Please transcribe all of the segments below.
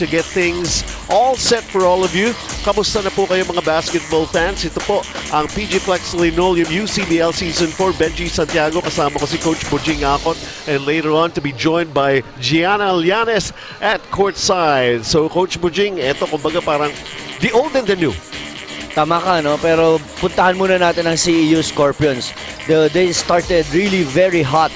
to get things all set for all of you. Kamusta na po kayo mga basketball fans? Ito po ang PG Flex Linoleum UCBL Season 4. Benji Santiago, kasama ko si Coach Bujing Akot, and later on to be joined by Gianna Llanes at courtside. So Coach Bujing, ito kumbaga parang the old and the new. Tama ka, no? Pero puntahan muna natin ang CEU Scorpions. They started really very hot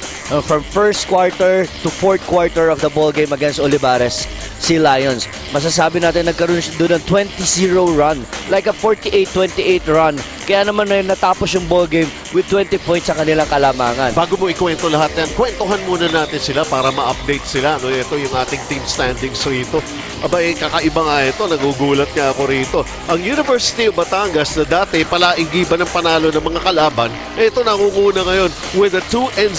from first quarter to fourth quarter of the ball game against Olivares, Sea Lions. Masasabi natin nagkaroon doon ng 20-0 run, like a 48-28 run. Kaya naman na natapos yung ball game with 20 points sa kanilang kalamangan. Bago mo ikwento lahat yan, kwentuhan muna natin sila para ma-update sila. No? Ito yung ating team standings rito. Aba, kakaiba nga ito. Nagugulat nga ako rito. Ang University of Batangas na dati palainggiban ng panalo ng mga kalaban, ito nakukuna ngayon with a 2-0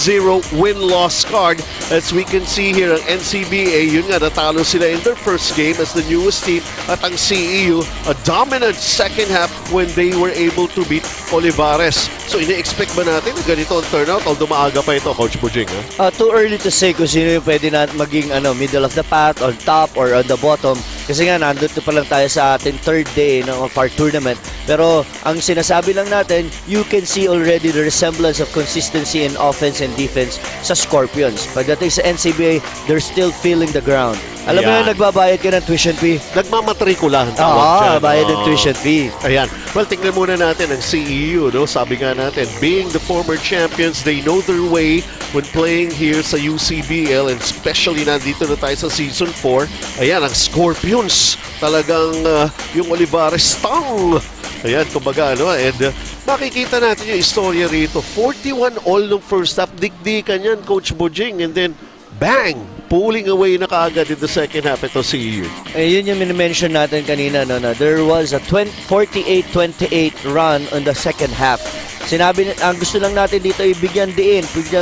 win-loss card. As we can see here, ang NCBA, yun nga, natalo sila in their first game as the newest team. At ang CEU, a dominant second half when they were able to beat Olivares. So, ini-expect ba natin na ganito ang turnout? Although maaga pa ito, Coach Bujing. Too early to say kung sino yung pwede na maging middle of the path, on top, or on the bottom. Kasi nga, nandito pa lang tayo sa ating third day of our tournament. Pero, ang sinasabi lang natin, you can see already the resemblance of consistency in offense and defense sa Scorpions. Pagdating sa NCBA, they're still feeling the ground. Alam mo yun, nagbabayad ka ng tuition fee? Nagmamatrikula ang tawag dyan. Bayad ng tuition fee. Ayan. Well, tingnan muna natin ang CEU. No? Sabi nga natin, being the former champions, they know their way when playing here sa UCBL, and especially nandito na tayo sa Season 4. Ayan, ang Scorpions. Talagang yung Olivares tang. Ayan, kumbaga, and makikita natin yung istorya rito. 41 all nung first half. Dikdikan yan, Coach Bujing. And then, bang! Pulling away na kaagad in the second half ito CEU. Yun yung minimension natin kanina. There was a 48-28 run on the second half. Sinabi, ang gusto lang natin dito ibigyan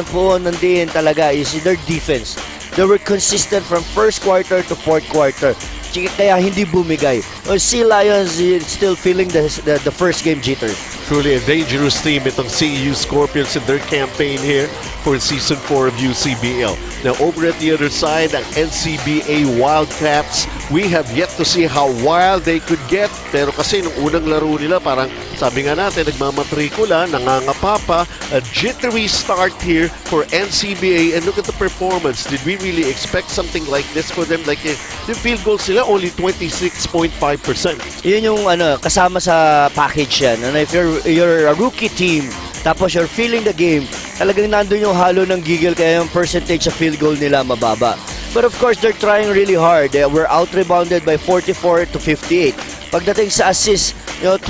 po ng diin talaga is their defense. They were consistent from first quarter to fourth quarter. Kaya hindi bumigay. Sea Lions still feeling the first game jitter. Truly a dangerous team itong CEU Scorpions in their campaign here for Season 4 of UCBL. Now over at the other side, ang NCBA Wildcats, we have yet to see how wild they could get. Pero kasi nung unang laro nila, parang sabi nga natin, nagmamatrikula, nangangapapa, a jittery start here for NCBA. And look at the performance. Did we really expect something like this for them? Like the field goal sila, only 26.5%. Yun yung kasama sa package yan. If you're a rookie team, tapos you're feeling the game, talagang nandun yung halo ng gigil, kaya yung percentage sa field goal nila mababa. But of course, they're trying really hard. They were out-rebounded by 44-58. Pagdating sa assist, 12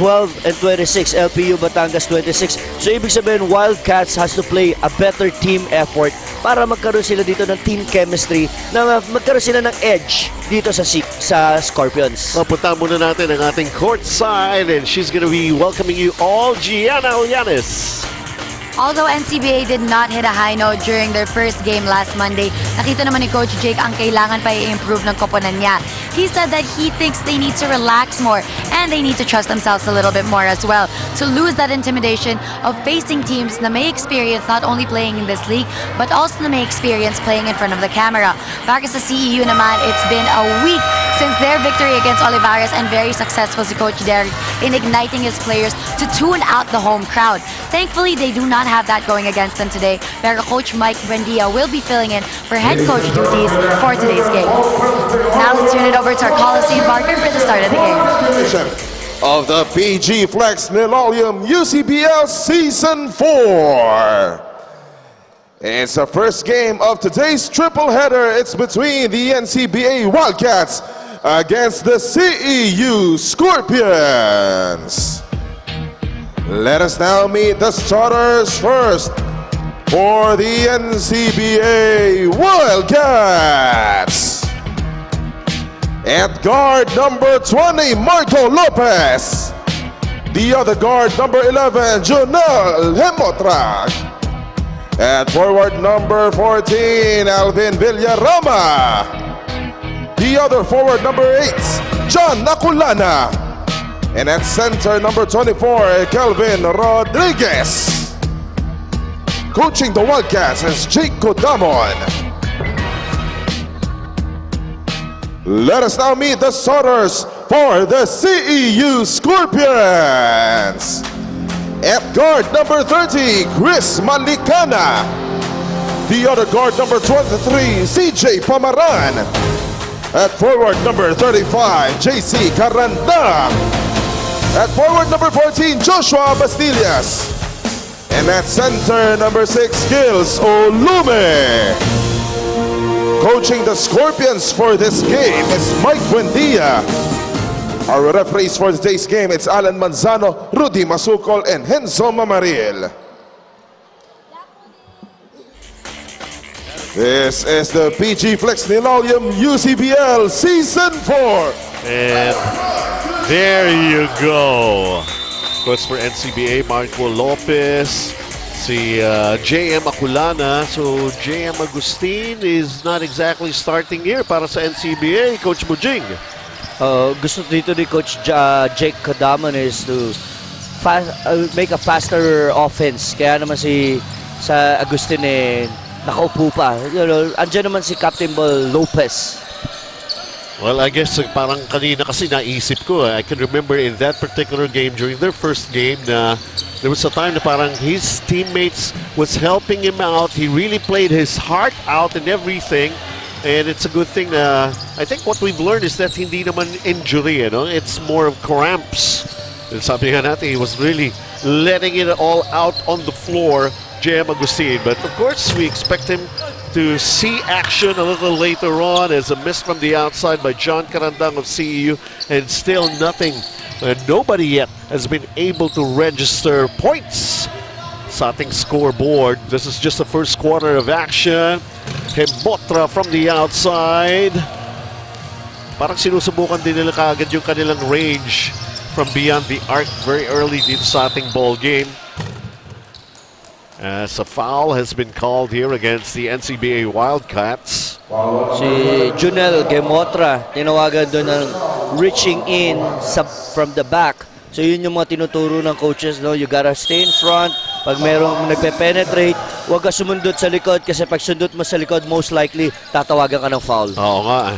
and 26, LPU Batangas 26. So ibig sabihin, Wildcats has to play a better team effort para magkaroon sila dito ng team chemistry, na magkaroon sila ng edge dito sa Scorpions. Mapunta muna natin ang ating courtside, and she's gonna be welcoming you all, Gianna Llanes. Although NCBA did not hit a high note during their first game last Monday, nakita naman ni Coach Jake ang kailangan pa i-improve ng koponan niya. He said that he thinks they need to relax more and they need to trust themselves a little bit more as well to lose that intimidation of facing teams na may experience not only playing in this league but also na may experience playing in front of the camera. Para sa CEU naman, it's been a week since their victory against Olivares, and very successful si Coach Derek in igniting his players to tune out the home crowd. Thankfully, they do not have that going against them today, pero Coach Mike Buendia will be filling in for head coach duties for today's game. Now let's turn it over to our Coliseum Barker for the start of the game. Of the PG Flex Linoleum UCBL Season 4. It's the first game of today's triple header. It's between the NCBA Wildcats against the CEU Scorpions. Let us now meet the starters first for the NCBA Wildcats. At guard number 20, Marco Lopez. The other guard number 11, Jonel Hemotra. At forward number 14, Alvin Villarama. The other forward number 8, John Nakulana. And at center number 24, Kelvin Rodriguez. Coaching the Wildcats is Jake Kodamon. Let us now meet the starters for the CEU Scorpions. At guard number 30, Chris Malicana. The other guard number 23, CJ Pamaran. At forward number 35, JC Caranda. At forward number 14, Joshua Bastillas. And at center number 6, Gils Olume. Coaching the Scorpions for this game is Mike Buendia. Our referees for today's game, it's Alan Manzano, Rudy Masukol, and Henzo Mamaril. This is the PG Flex Linoleum UCBL Season 4. And there you go. Of course, for NCBA, Marco Lopez, si JM Aculana. So, JM Agustin is not exactly starting here para sa NCBA, Coach Mujing. Gusto dito ni Coach Jake Kadaman is to make a faster offense. Kaya naman sa Agustin nakaupo pa. Andyan naman si Captain Ball Lopez. Well, I guess parang kanina kasi naisip ko. I can remember in that particular game, during their first game, there was a time na parang his teammates was helping him out. He really played his heart out and everything. And it's a good thing na I think what we've learned is that hindi naman injury, it's more of cramps. And sabi nga natin, he was really letting it all out on the floor, J.M. Agustin. But of course, we expect him to see action a little later on as a miss from the outside by John Carandang of CEU, and still nothing. Nobody yet has been able to register points sa ating scoreboard. This is just the first quarter of action. Hemotra from the outside. Parang sinusubukan din nila kaagad yung kanilang range from beyond the arc very early dito sa ating ball game. As a foul has been called here against the NCBA Wildcats. Si Junel Gemotra, tinawagan doon ng reaching in from the back. So yun yung mga tinuturo ng coaches, you gotta stay in front. Pag merong nagpe-penetrate, huwag ka sumundot sa likod kasi pag sundot mo sa likod, most likely tatawagan ka ng foul. Oo nga.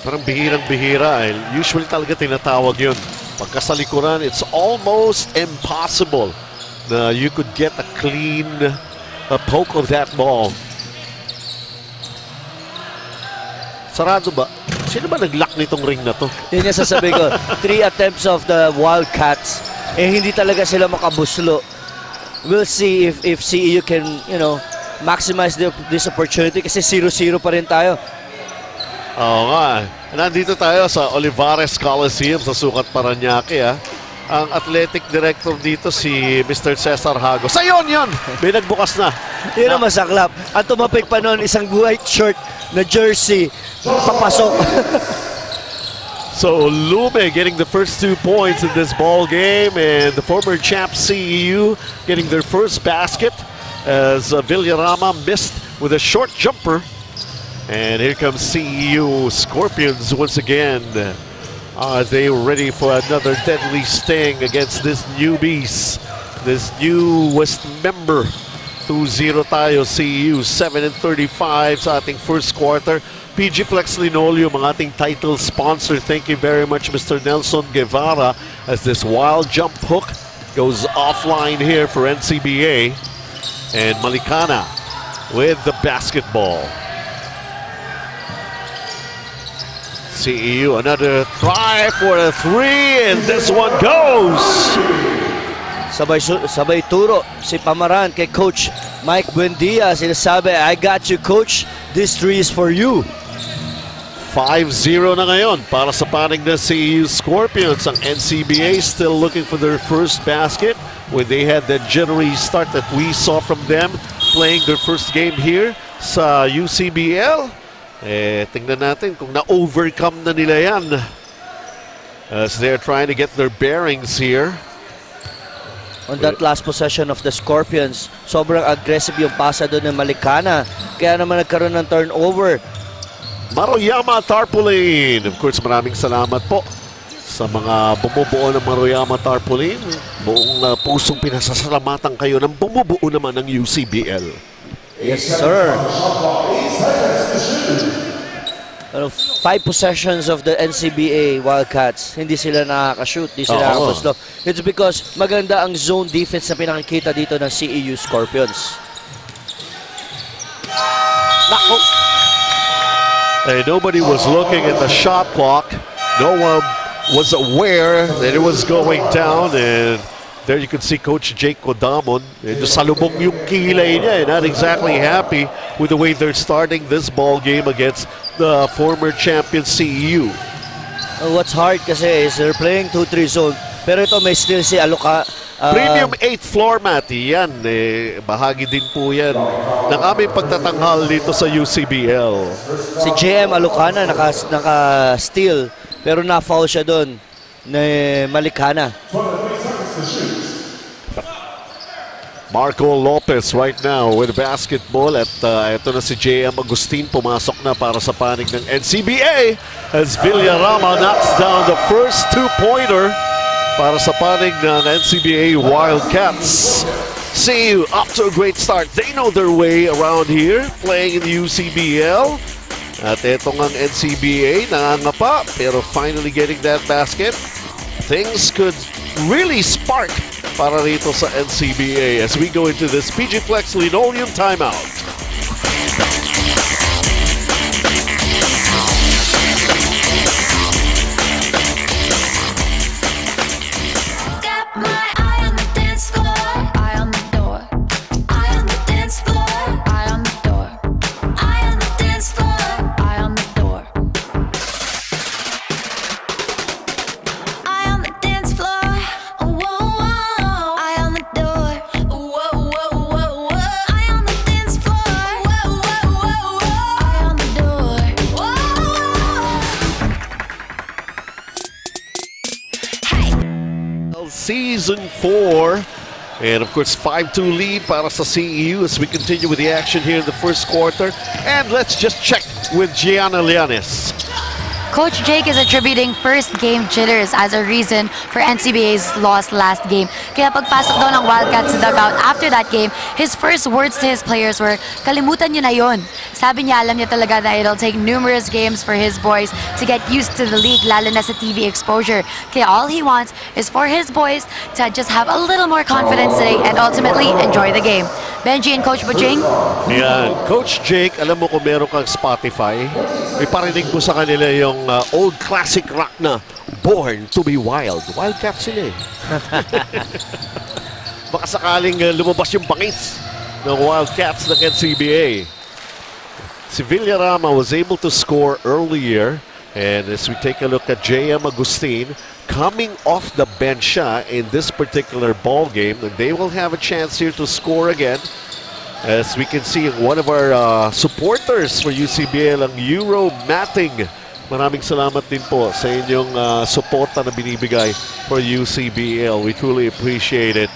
Parang bihirang-bihira. Usually talaga tinatawag yun. Pagka sa likuran, it's almost impossible na you could get a clean poke of that ball. Sarado ba? Sino ba nag-lock nitong ring na to? Yun yung sasabi ko. 3 attempts of the Wildcats. Hindi talaga sila makabuslo. We'll see if CEU can, maximize this opportunity kasi 0-0 pa rin tayo. Oo nga. Nandito tayo sa Olivares Coliseum sa Sukat, Parañaque. Ang athletic director dito si Mr. Cesar Hagos. Ayun yun! May nagbukas na. Yun ang masaklap. Ang tumapik pa noon, isang white shirt na jersey. Papasok. So Lume getting the first 2 points in this ball game, and the former champ CEU getting their first basket as Villarama missed with a short jumper. And here comes CEU Scorpions once again. Are they ready for another deadly sting against this newbies, this newest member? 2-0 tayo, CEU, 7-35 sa ating first quarter. PG Flex Linoleum, ang ating title sponsor. Thank you very much, Mr. Nelson Guevara, as this wild jump hook goes offline here for NCBA. And Malicana with the basketball. CEU, another try for a 3, and this one goes! Sabay turo si Pamaran kay Coach Mike Buendia. Sinasabi, I got you, Coach. This 3 is for you. 5-0 na ngayon para sa panig na CEU Scorpions. Ang NCBA still looking for their first basket when they had that jittery start that we saw from them playing their first game here sa UCBL. Tingnan natin kung na-overcome na nila yan as they're trying to get their bearings here. On that last possession of the Scorpions, sobrang aggressive yung pasa doon ng Malicana. Kaya naman nagkaroon ng turnover. Maruyama Tarpaulin. Of course, maraming salamat po sa mga bumubuo ng Maruyama Tarpaulin. Buong pusong pinasasalamatan kayo ng bumubuo naman ng UCBL. Yes, sir. 5 possessions of the NCBA Wildcats, hindi sila nakaka-shoot, hindi sila nakaka-pass. It's because maganda ang zone defense na pinakikita dito ng CEU Scorpions. Nako! Nobody was looking at the shot clock. No one was aware that it was going down, and there you can see Coach Jake Kodamon. Salubong yung kilay niya. Not exactly happy with the way they're starting this ball game against the former champion CEU. What's hard kasi is they're playing 2-3 zone. Pero ito may still si Aluka. Premium 8th floor, Matty. Yan, bahagi din po yan ng aming pagtatanghal dito sa UCBL. Si JM Alukana naka-steal. Pero na-foul siya doon na Malikana. Marco Lopez right now with basketball at ito na si JM Agustin pumasok na para sa panig ng NCBA as Villarama knocks down the first 2-pointer para sa panig ng NCBA Wildcats. CEU off to a great start. They know their way around here playing in the UCBL. At ito ngang NCBA nangangapa pero finally getting that basket. Things could really spark para rito sa NCBA as we go into this PG Flex Linoleum timeout. Season 4, and of course 5-2 lead para sa CEU as we continue with the action here in the first quarter. And let's just check with Gianna Llanes. Coach Jake is attributing first game jitters as a reason for NCBA's loss last game. Kaya pagpasok daw ng Wildcats sa dugout after that game, his first words to his players were, kalimutan nyo na yon. Sabi niya, alam niya talaga na it'll take numerous games for his boys to get used to the league, lalo na sa TV exposure. Kaya all he wants is for his boys to just have a little more confidence today and ultimately enjoy the game. Benji and Coach Bujing? Yan. Coach Jake, alam mo kung meron kang Spotify, iparinig mo sa kanila yung old classic rock na Born to be Wild. Wildcats sila eh. Baka sakaling lumabas yung bangis ng Wildcats ng NCBA. Si Villarama was able to score earlier, and as we take a look at JM Agustin coming off the bench in this particular ball game, and they will have a chance here to score again. As we can see, one of our supporters for UCBL, ang Euro Matting. Maraming salamat din po sa inyong suporta na binibigay for UCBL. We truly appreciate it.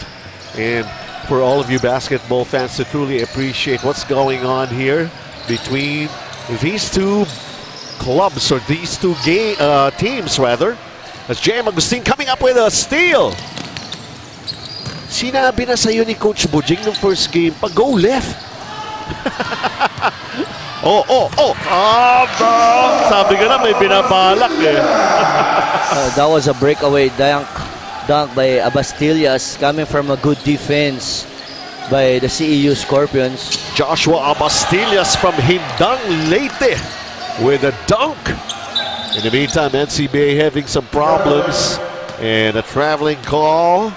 And for all of you basketball fans to truly appreciate what's going on here between these two clubs, or these two teams rather. As J.M. Agustin coming up with a steal. Sinabi na sa'yo ni Coach Bujing ng first game, pag-go left. Sabi ka na, may binabalak eh. That was a breakaway dunk by Abastillas coming from a good defense by the CEU Scorpions. Joshua Abastillas from Hindang Leyte with a dunk. In the meantime, NCBA having some problems, and a traveling call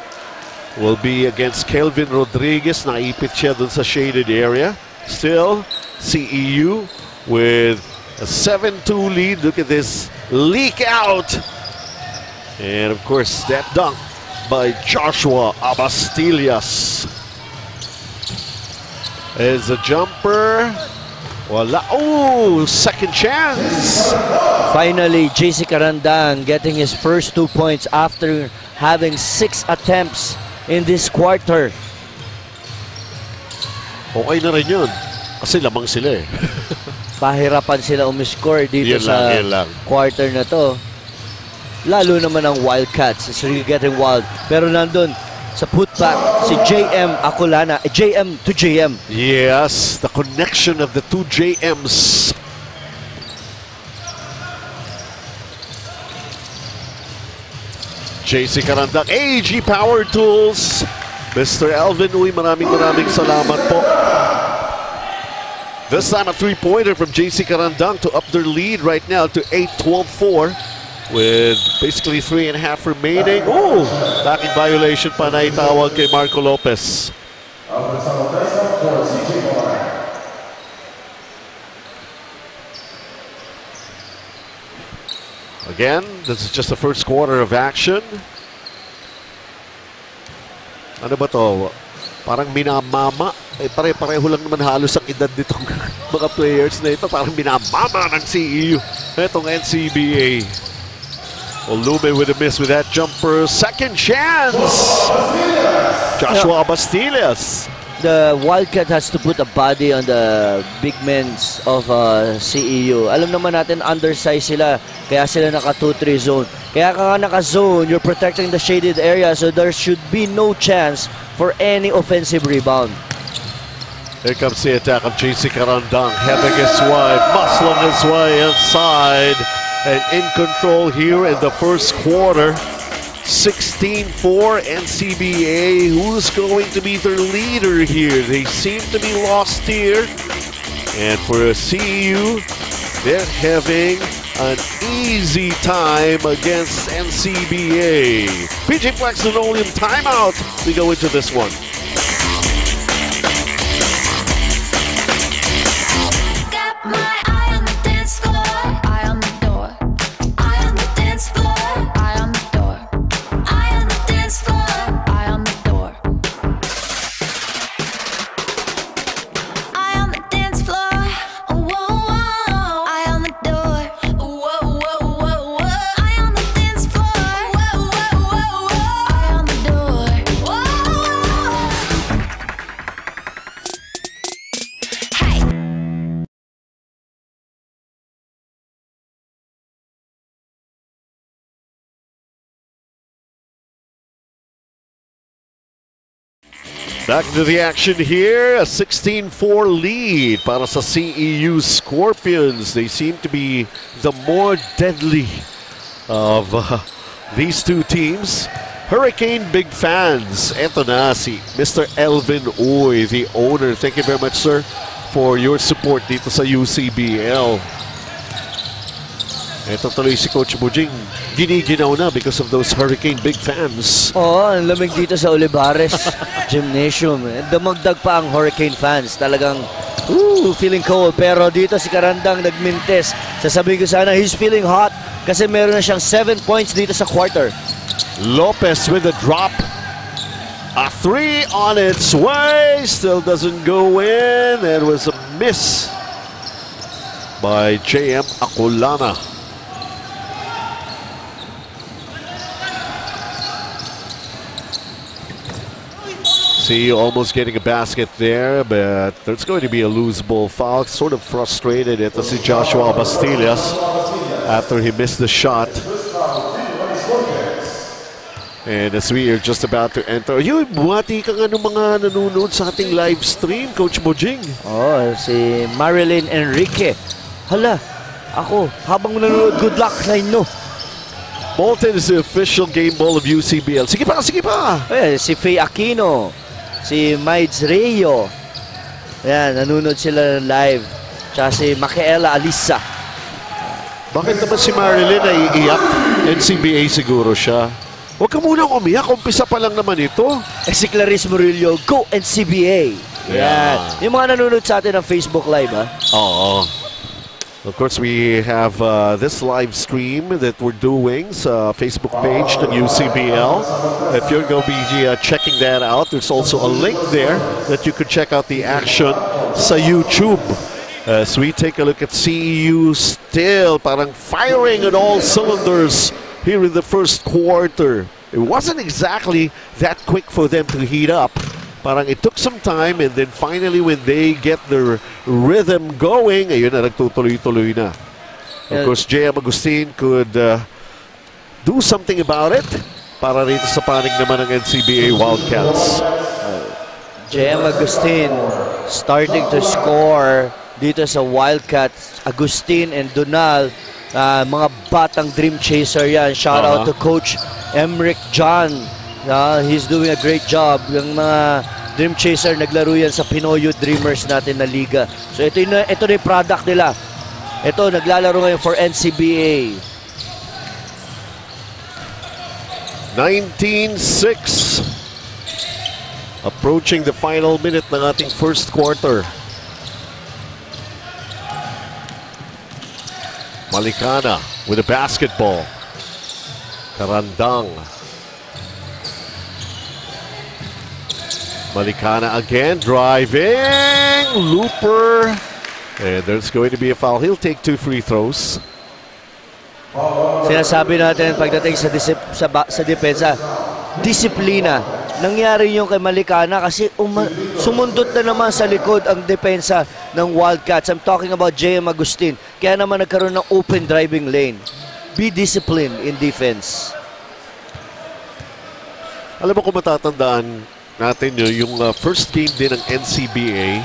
will be against Kelvin Rodriguez. Naipit siya dun sa shaded area. Still, CEU with a 7-2 lead. Look at this leak out. And of course, that dunk by Joshua Abastillas. Is a jumper. Wala. Oh, second chance. Finally, JC Carandang getting his first 2 points after having 6 attempts in this quarter. Okay na rin yun. Kasi lamang sila eh. Pahirapan sila umiscore dito Yan sa lang. quarter na to. Lalo naman ang Wildcats. It's really getting wild. Pero nandun sa putback si JM Acolana. JM to JM. Yes, the connection of the two JMs. JC Carandang, AG Power Tools. Mr. Elvin Uy, maraming salamat po. This time a three-pointer from JC Carandang to up their lead right now to 8-12-4 with basically 3.5 remaining. Oh, backing violation pa na itawag kay Marco Lopez. Again, this is just the first quarter of action. Ano ba to? Parang minamama. Pare-pareho lang naman halos ang edad nitong mga players na ito. Parang minamama ng CEU. Itong NCBA. Olume with a miss with that jumper. Second chance! Joshua Bastiles. The Wildcat has to put a body on the big men of CEU. Alam naman natin undersized sila, kaya sila naka 2-3 zone. Kaya ka naka-zone, you're protecting the shaded area, so there should be no chance for any offensive rebound. Here comes the attack of JC Carandang, heading his way, muscling his way inside, and in control here in the first quarter. 16-4 NCBA. Who's going to be their leader here? They seem to be lost here. And for CEU, they're having an easy time against NCBA. PJ Flex Linoleum timeout. We go into this one. Back into the action here, a 16-4 lead para sa CEU Scorpions. They seem to be the more deadly of these two teams. Hurricane big fans. Eto na si Mr. Elvin Uy, the owner. Thank you very much, sir, for your support dito sa UCBL. Ito tuloy si Coach Bujing, giniginaw na because of those Hurricane big fans. Oo, ang lamig dito sa Olivares Gymnasium. Damagdag pa ang Hurricane fans. Talagang, feeling cold. Pero dito si Carandang nagmintes. Sasabihin ko sana, he's feeling hot kasi meron na siyang 7 points dito sa quarter. Lopez with a drop. A three on its way. Still doesn't go in. It was a miss by JM Akulana. CEU almost getting a basket there, but there's going to be a loose ball foul. Sort of frustrated at si Joshua Bastiles after he missed the shot. And as we are just about to enter, yun, buhati ka nga ng mga nanonood sa ating live stream, Coach Mojing. Oh, si Marilyn Enrique. Hala, ako, habang nanonood, good luck sa inyo. Bolton is the official game ball of UCBL. Sige pa, sige pa! Eh, si Faye Aquino, si Mides Rayo. Ayan, nanonood sila live. Tsaka si Macaela Alisa. Bakit naman si Marilyn ay iiyak? NCBA siguro siya. Huwag ka munang umiyak, umpisa pa lang naman ito. Eh, si Clarice Murillo, go NCBA! Ayan. Yung mga nanonood sa atin ng Facebook Live, ha? Oo. Of course, we have this live stream that we're doing sa Facebook page ng UCBL. If you're going to be checking that out, there's also a link there that you could check out the action sa YouTube. As we take a look at CEU still parang firing on all cylinders here in the first quarter. It wasn't exactly that quick for them to heat up. Parang it took some time, and then finally when they get their rhythm going, ayun na, nagtutuloy-tuloy na. Of course, J.M. Agustin could do something about it para rito sa panig naman ng NCBA Wildcats. J.M. Agustin starting to score dito sa Wildcats. Agustin and Donal Mga batang dream chaser yan. Shout out to Coach Emric John. He's doing a great job. Yung mga dream chaser, naglaro yan sa Pinoy Youth Dreamers natin na liga. So ito na yung product nila. Ito, naglalaro ngayon for NCBA. 19-6. Approaching the final minute ng ating first quarter. Malikana with a basketball. Karandang. Malikana again, driving, looper, and there's going to be a foul. He'll take 2 free throws. Sinasabi natin pagdating sa depensa, disiplina. Nangyari yung kay Malikana kasi sumundot na naman sa likod ang depensa ng Wildcats. I'm talking about JM Agustin. Kaya naman nagkaroon ng open driving lane. Be disciplined in defense. Alam mo kung matatandaan natin yung first game din ng NCBA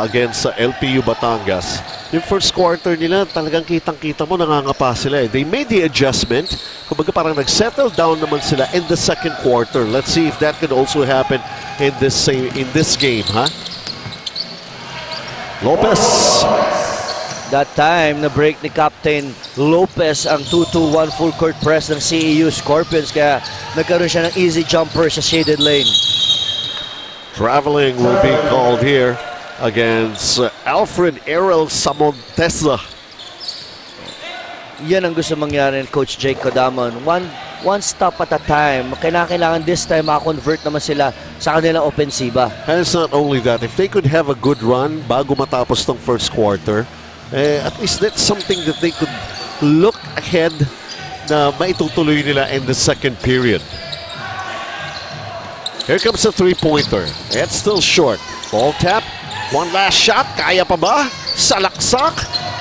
against sa LPU Batangas. Yung first quarter nila, talagang kitang-kita mo, nangangapa sila. They made the adjustment. Kumbaga parang nag-settle down naman sila in the second quarter. Let's see if that can also happen in this game, ha? Lopez. That time, na-break ni Captain Lopez ang 2-2-1 full court press ng CEU Scorpions. Kaya nagkaroon siya ng easy jumper sa shaded lane. Traveling will be called here against Alfred Errol Samontesa. Yan ang gusto mangyari ng Coach Jake Kodamon. One stop at a time. Kailangan this time makakonvert naman sila sa kanilang ofensiba. And it's not only that. If they could have a good run bago matapos ng first quarter, at least that's something that they could look ahead na maitutuloy nila in the second period. Here comes a three-pointer. It's still short. Ball tap. One last shot. Kaya pa ba? Salaksak.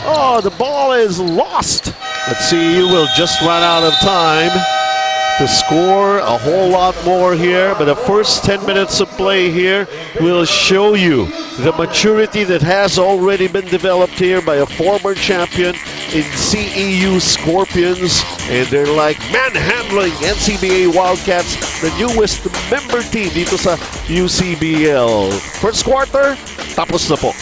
Oh, the ball is lost. Let's see, you will just run out of time to score a whole lot more here. But the first 10 minutes of play here will show you the maturity that has already been developed here by a former champion in CEU Scorpions. And they're like manhandling NCBA Wildcats, the newest member team dito sa UCBL. First quarter, tapos na po.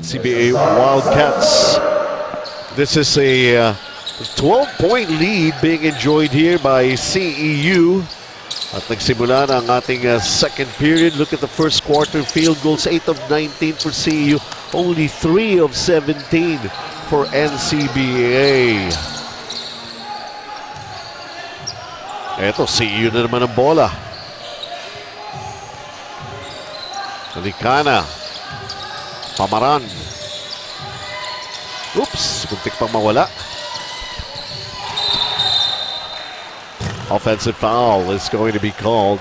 NCBA Wildcats. This is a 12-point lead being enjoyed here by CEU. At nagsimula na ang ating second period. Look at the first quarter field goals. 8 of 19 for CEU. Only 3 of 17 for NCBA. Eto, CEU na naman ang bola. Malikana. Pamaran. Oops, muntik pang mawala. Offensive foul is going to be called.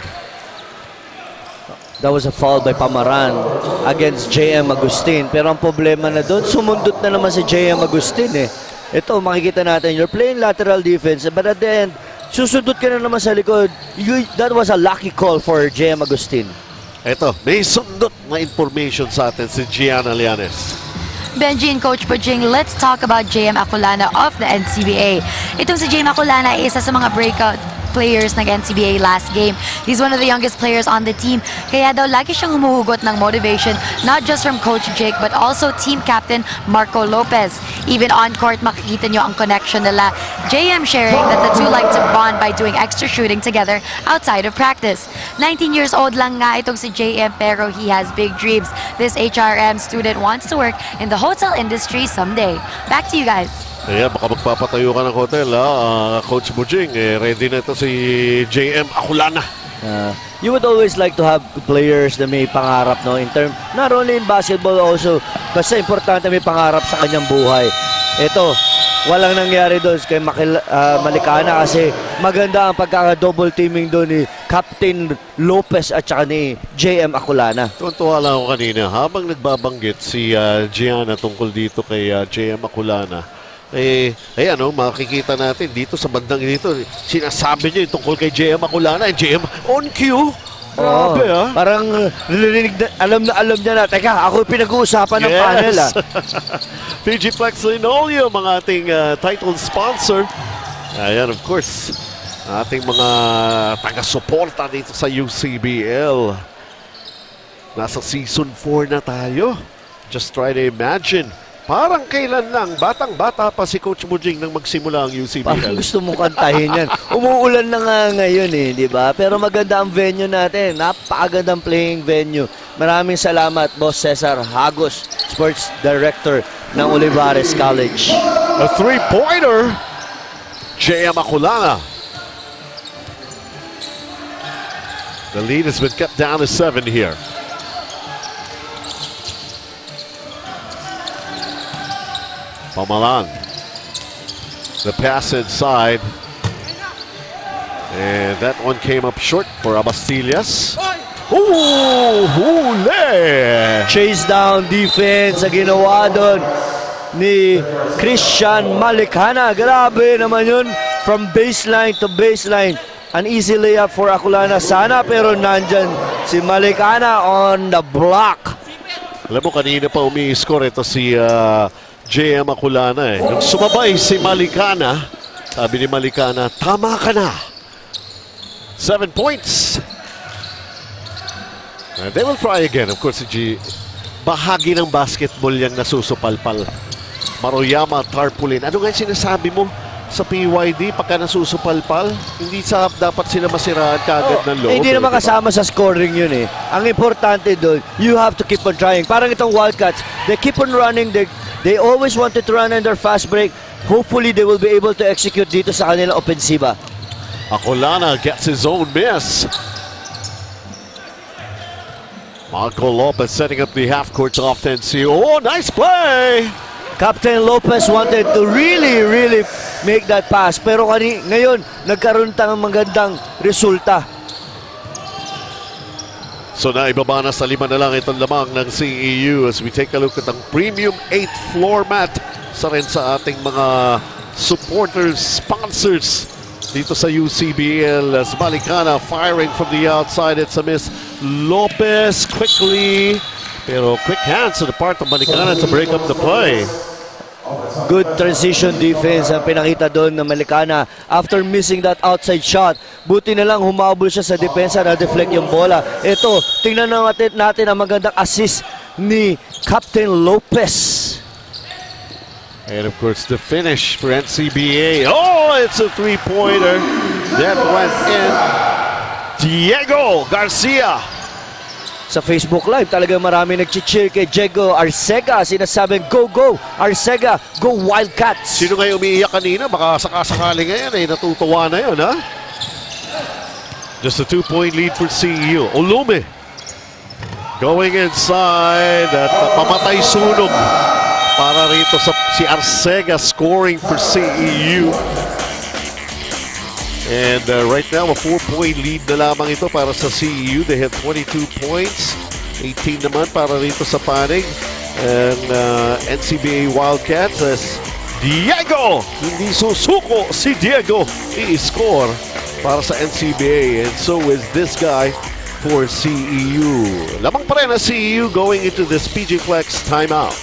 That was a foul by Pamaran against JM Agustin. Pero ang problema na doon, sumundot na naman si JM Agustin eh. Ito, makikita natin, you're playing lateral defense, but at the end, susundot ka na naman sa likod. That was a lucky call for JM Agustin. Ito, may sundot na information sa atin si Gianna Lianes. Benji and Coach Bujing, let's talk about JM Aculana of the NCBA. Itong si JM Aculana ay isa sa mga breakout players ng NCBA last game. He's one of the youngest players on the team. Kaya daw lagi siyang humuhugot ng motivation, not just from Coach Jake, but also team captain Marco Lopez. Even on court, makikita nyo ang connection nila. JM sharing that the two like to bond by doing extra shooting together outside of practice. 19 years old lang nga itong si JM, pero he has big dreams. This HRM student wants to work in the hotel industry someday. Back to you guys. Ayan, baka magpapatayo ka ng hotel, ha? Coach Bujing, ready na ito si JM Aculana. You would always like to have players na may pangarap, no? In term, not only in basketball, also, kasi importante may pangarap sa kanyang buhay. Ito, walang nangyari doon kay Malikana kasi maganda ang pagkaka-double teaming doon ni Captain Lopez at saka ni JM Aculana. Tuwan-tuwa lang ako kanina, habang nagbabanggit si Gianna tungkol dito kay JM Aculana. Ano, makikita natin dito sa bandang dito, sinasabi niya yung tungkol kay JM Aculana, JM on cue. Grabe, parang alam niya na, teka, ako pinag-uusapan ng panel, PG Flex Linoleum, ang ating title sponsor. Ayan, of course, ating mga taga-suporta dito sa UCBL. Nasa season 4 na tayo. Just try to imagine. Parang kailan lang, batang-bata pa si Coach Bujing nang magsimula ang UCBL. Parang gusto mong kantahin yan. Umuulan na nga ngayon di ba? Pero maganda ang venue natin. Napakagandang playing venue. Maraming salamat, Boss Cesar Hagos, Sports Director ng Olivares College. A three-pointer, JM Aculana. The lead has been kept down to 7 here. Pamalan. The pass inside. And that one came up short for Abastillas. Ooh, huli! Chase down defense sa ginawa doon ni Christian Malikana. Grabe naman yun. From baseline to baseline. An easy layup for Aculana sana, pero nandyan si Malikana on the block. Alam mo, kanina pa umi-score ito si JM Aculana. Nung sumabay si Malikana, sabi ni Malikana, tama ka na. 7 points. And they will try again. Of course, bahagi ng basketball yung nasusupalpal. Maruyama, tarpaulin. Ano nga sinasabi mo sa PYD pagka nasusupalpal? Hindi dapat sila masiraan kagad ng loob. Hindi naman kasama sa scoring yun Ang importante doon, you have to keep on trying. Parang itong Wildcats, they keep on running. They always wanted to run on their fast break. Hopefully, they will be able to execute dito sa kanilang ofensiba. Aculana gets his own miss. Marco Lopez setting up the half-court offense here. Oh, nice play! Captain Lopez wanted to really make that pass. Pero ngayon, nagkaroon tayong magandang resulta. So naibaba na sa 5 na lang itong lamang ng CEU as we take a look at ang premium 8 floor mat sa rin sa ating mga supporters, sponsors dito sa UCBL as Malikana firing from the outside. It's a miss. Lopez quickly, pero quick hands to the part of Malikana to break up the play. Good transition defense ang pinakita doon ng Malikana after missing that outside shot. Buti na lang humabol siya sa depensa na deflect yung bola. Ito, tingnan natin ang magandang assist ni Captain Lopez. And of course the finish for NCBA. Oh, it's a three-pointer that went in. Diego Garcia. Sa Facebook Live, talagang marami nag-cheer kay Diego Arcega. Sinasabing, go, go, Arcega, go Wildcats. Sino ngayon umiiyak kanina? Baka sakasakali ngayon natutuwa na yun, ha? Just a 2-point lead for CEU. Olume going inside at pamatay sunog para rito sa si Arcega scoring for CEU. And right now, a 4-point lead na lamang ito para sa CEU. They have 22 points. 18 naman para rito sa panig. And NCBA Wildcats as Diego! Hindi susuko si Diego. I-score para sa NCBA. And so is this guy for CEU. Lamang pa rin ang CEU going into this PG Flex timeout.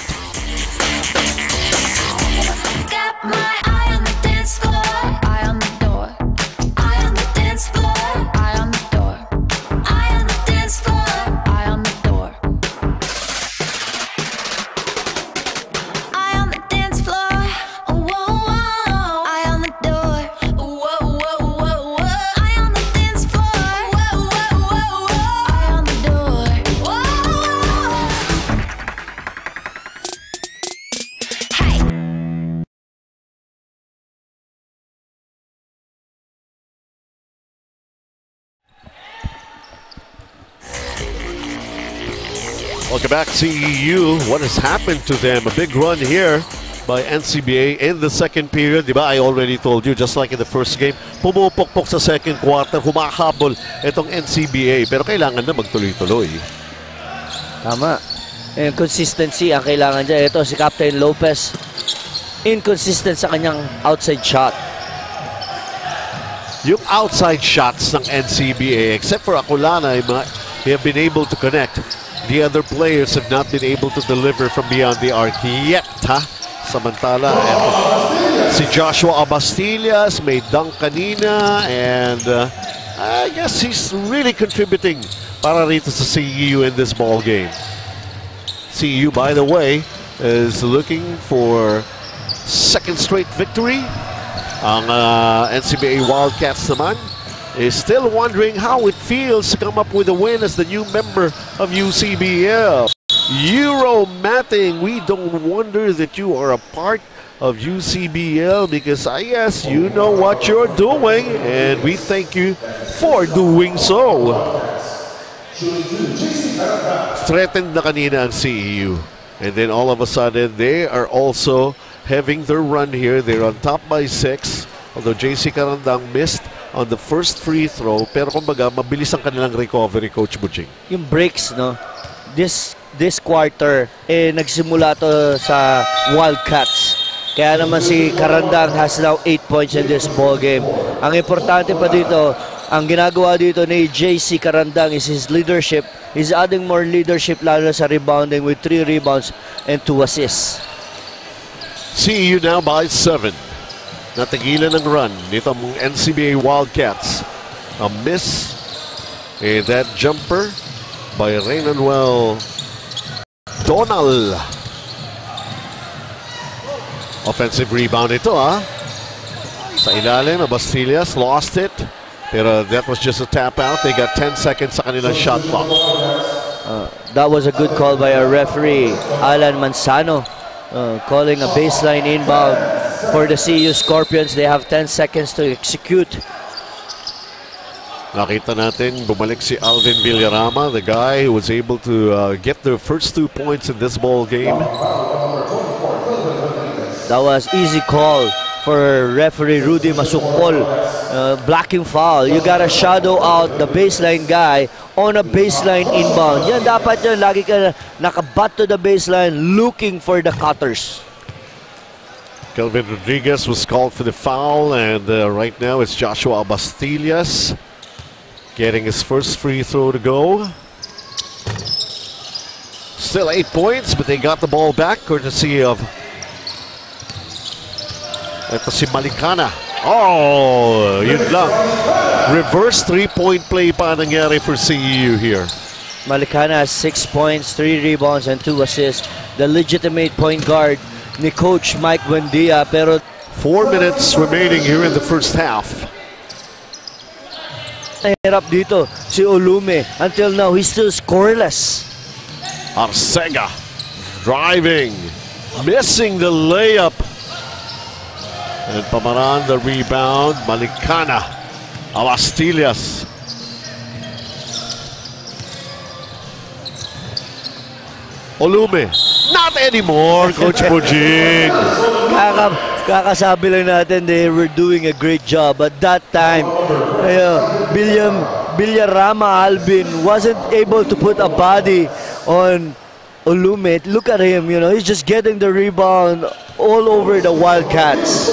Welcome back, CEU. What has happened to them? A big run here by NCBA in the second period. Diba? I already told you, just like in the first game, pumupukpok sa second quarter, humahabol itong NCBA. Pero kailangan na magtuloy-tuloy. Tama. And consistency ang kailangan dyan. Ito si Captain Lopez. Inconsistent sa kanyang outside shot. Yung outside shots ng NCBA, except for Akulana, they have been able to connect. The other players have not been able to deliver from beyond the arc yet, ha? Samantala, si Joshua Abastillas may dunk kanina, and I guess he's really contributing para rito sa CEU in this ball game. CEU, by the way, is looking for second straight victory. Ang NCBA Wildcats naman is still wondering how it feels to come up with a win as the new member of UCBL. Euro Matting, we don't wonder that you are a part of UCBL because yes, you know what you're doing and we thank you for doing so. Threatened na kanina ang CEU, and then all of a sudden they are also having their run here. They're on top by 6, although JC Carandang missed on the first free throw, pero kumbaga mabilis ang kanilang recovery, Coach Butching. Yung breaks, no? This quarter, nagsimula to sa Wildcats. Kaya naman si Carandang has now 8 points in this ball game. Ang importante pa dito, ang ginagawa dito ni JC Carandang is his leadership. He's adding more leadership lalo sa rebounding with 3 rebounds and 2 assists. CEU now by 7. Natigilan ng run nito ang NCBA Wildcats. A miss. That jumper by Reynanuel Donald. Offensive rebound ito, ha. Sa ilalim, Abastillas lost it. Pero that was just a tap out. They got 10 seconds sa kanilang shot clock. That was a good call by our referee, Alan Manzano. Calling a baseline inbound for the CEU Scorpions. They have 10 seconds to execute. Nakita natin, bumalik si Alvin Villarama, the guy who was able to get the first 2 points in this ball game. That was easy call for referee Rudy Masukpol. Blocking foul. You gotta shadow out the baseline guy on a baseline inbound. Yan dapat yan. Lagi ka nakabat to the baseline looking for the cutters. Kelvin Rodriguez was called for the foul, and right now it's Joshua Abastillas getting his first free throw to go. Still 8 points, but they got the ball back courtesy of ito si Malikana. Oh, yun lang. Reverse 3-point play pa nangyari for CEU here. Malikana has 6 points, 3 rebounds, and 2 assists. The legitimate point guard ni Coach Mike Buendia. Pero 4 minutes remaining here in the first half. Nahirap dito si Olume. Until now, he's still scoreless. Arcega driving, missing the layup. And Pamaran the rebound. Malikana, Abastillas. Olume, not anymore, Coach Bujing. Kakasabi lang natin they were doing a great job. At that time, Villarama Alvin wasn't able to put a body on Olume. Look at him, he's just getting the rebound all over the Wildcats.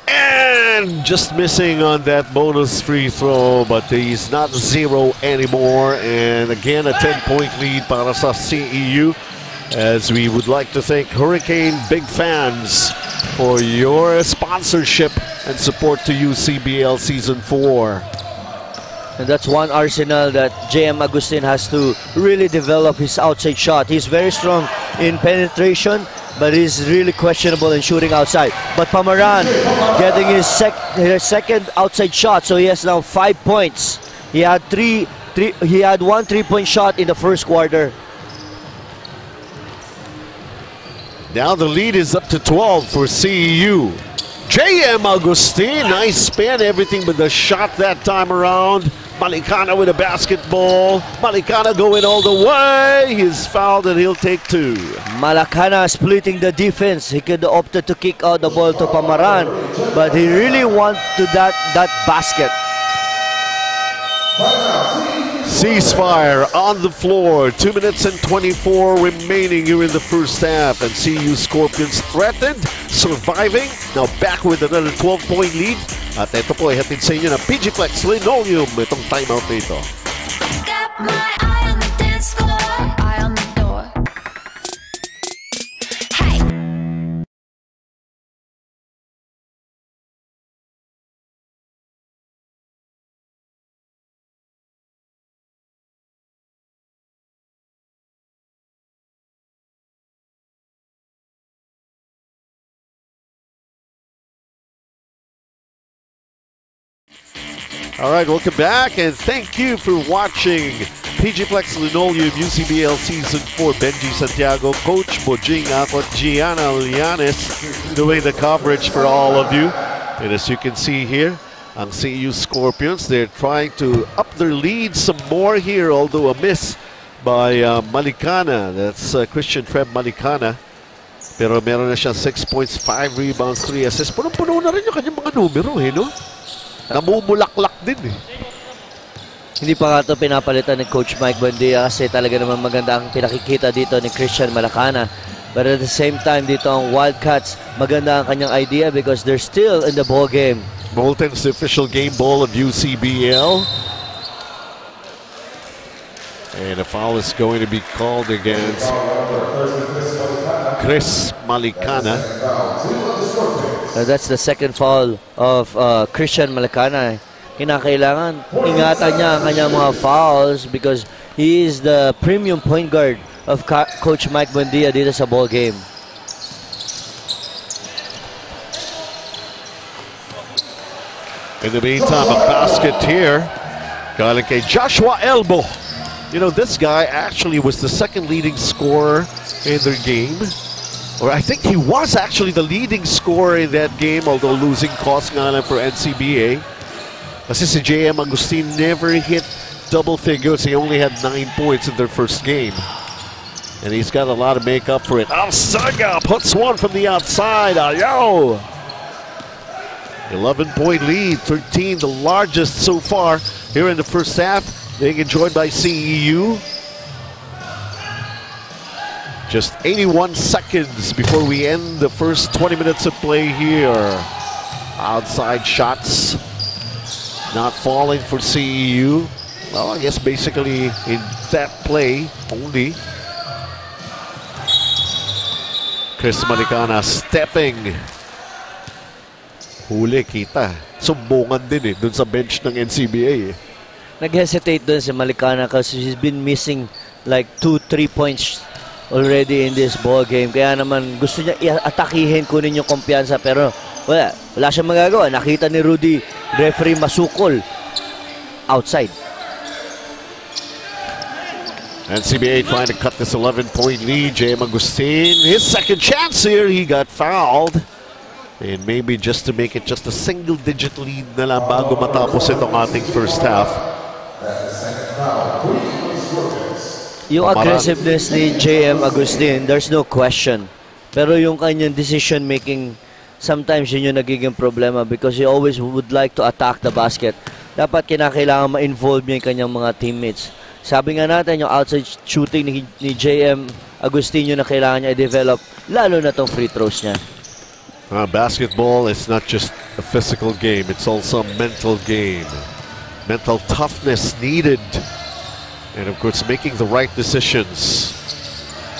And just missing on that bonus free throw, but he's not 0 anymore. And again, a 10-point lead para sa CEU, as we would like to thank Hurricane Big Fans for your sponsorship and support to UCBL Season 4. And that's one arsenal that JM Agustin has to really develop his outside shot. He's very strong in penetration, but he's really questionable in shooting outside. But Pamaran getting his second outside shot, so he has now 5 points. He had one 3-point shot in the first quarter. Now the lead is up to 12 for CEU. JM Agustin, nice spin, everything but the shot that time around. Malicana with a basketball. Malicana going all the way. He's fouled and he'll take 2. Malacana splitting the defense. He could opted to kick out the ball to Pamaran, but he really wants to that basket. Ceasefire on the floor. 2 minutes and 24 remaining here in the first half. And CEU Scorpions threatened, surviving. Now back with another 12-point lead. At ito po ay hatid sa inyo ng PG Flex Linoleum. Itong timeout nito. Got my eye on the dance floor, eye on the door. Hey. All right, welcome back and thank you for watching PG Flex Linoleum UCBL Season 4. Benji Santiago, Coach Bojing Akot, Gianna Lianes doing the coverage for all of you. And as you can see here, ang CEU Scorpions, they're trying to up their lead some more here, although a miss by Malicana. That's Christian Treb Malicana. Pero meron na siya 6 points, 5 rebounds, 3 assists. Punong-puno na rin yung kanyang mga numero, no? Namumulaklak din eh. Hindi pa nga ito pinapalitan ni Coach Mike Buendia kasi talaga naman maganda ang pinakikita dito ni Christian Malacana. But at the same time dito ang Wildcats, maganda ang kanyang idea because they're still in the ball game. Molten's the official game ball of UCBL. And a foul is going to be called against Chris Malicana. That's the second foul of Christian Malacana. Kinakailangan ingatan niya ang kanyang mga fouls because he is the premium point guard of Coach Mike Buendia dito sa ball game. In the meantime, a basket here. Galing kay Joshua Elbo. You know, this guy actually was the second leading scorer in their game. Or I think he was actually the leading scorer in that game, although losing cost nga lang for NCBA. Kasi si JM Agustin never hit double figures. He only had 9 points in their first game. And he's got a lot to make up for it. Alsaga puts one from the outside. Ayo! 11-point lead, 13, the largest so far here in the first half, being enjoyed by CEU. Just 81 seconds before we end the first 20 minutes of play here. Outside shots not falling for CEU. Well, I guess basically in that play only. Chris Malicana stepping. Huli, kita. Sumbungan din dun sa bench ng NCBA. Nag-hesitate dun si Malicana kasi he's been missing like 2-3 points already in this ball game. Kaya naman gusto niya i-atakihin, kunin yung kumpiyansa, pero wala siyang magagawa. Nakita ni Rudy, referee masukol outside. NCBA trying to cut this 11-point lead. J.M. Agustin, his second chance here, he got fouled. And maybe just to make it just a single-digit lead na lang bago matapos itong ating first half. Yung aggressiveness ni J.M. Agustin, there's no question. Pero yung kanyang decision-making, sometimes yun yung nagiging problema because he always would like to attack the basket. Dapat kinakailangan ma-involve niya yung kanyang mga teammates. Sabi nga natin, yung outside shooting ni J.M. Agustin yung na kailangan niya i-develop, lalo na tong free throws niya. Basketball is not just a physical game, it's also a mental game. Mental toughness needed. And of course, making the right decisions.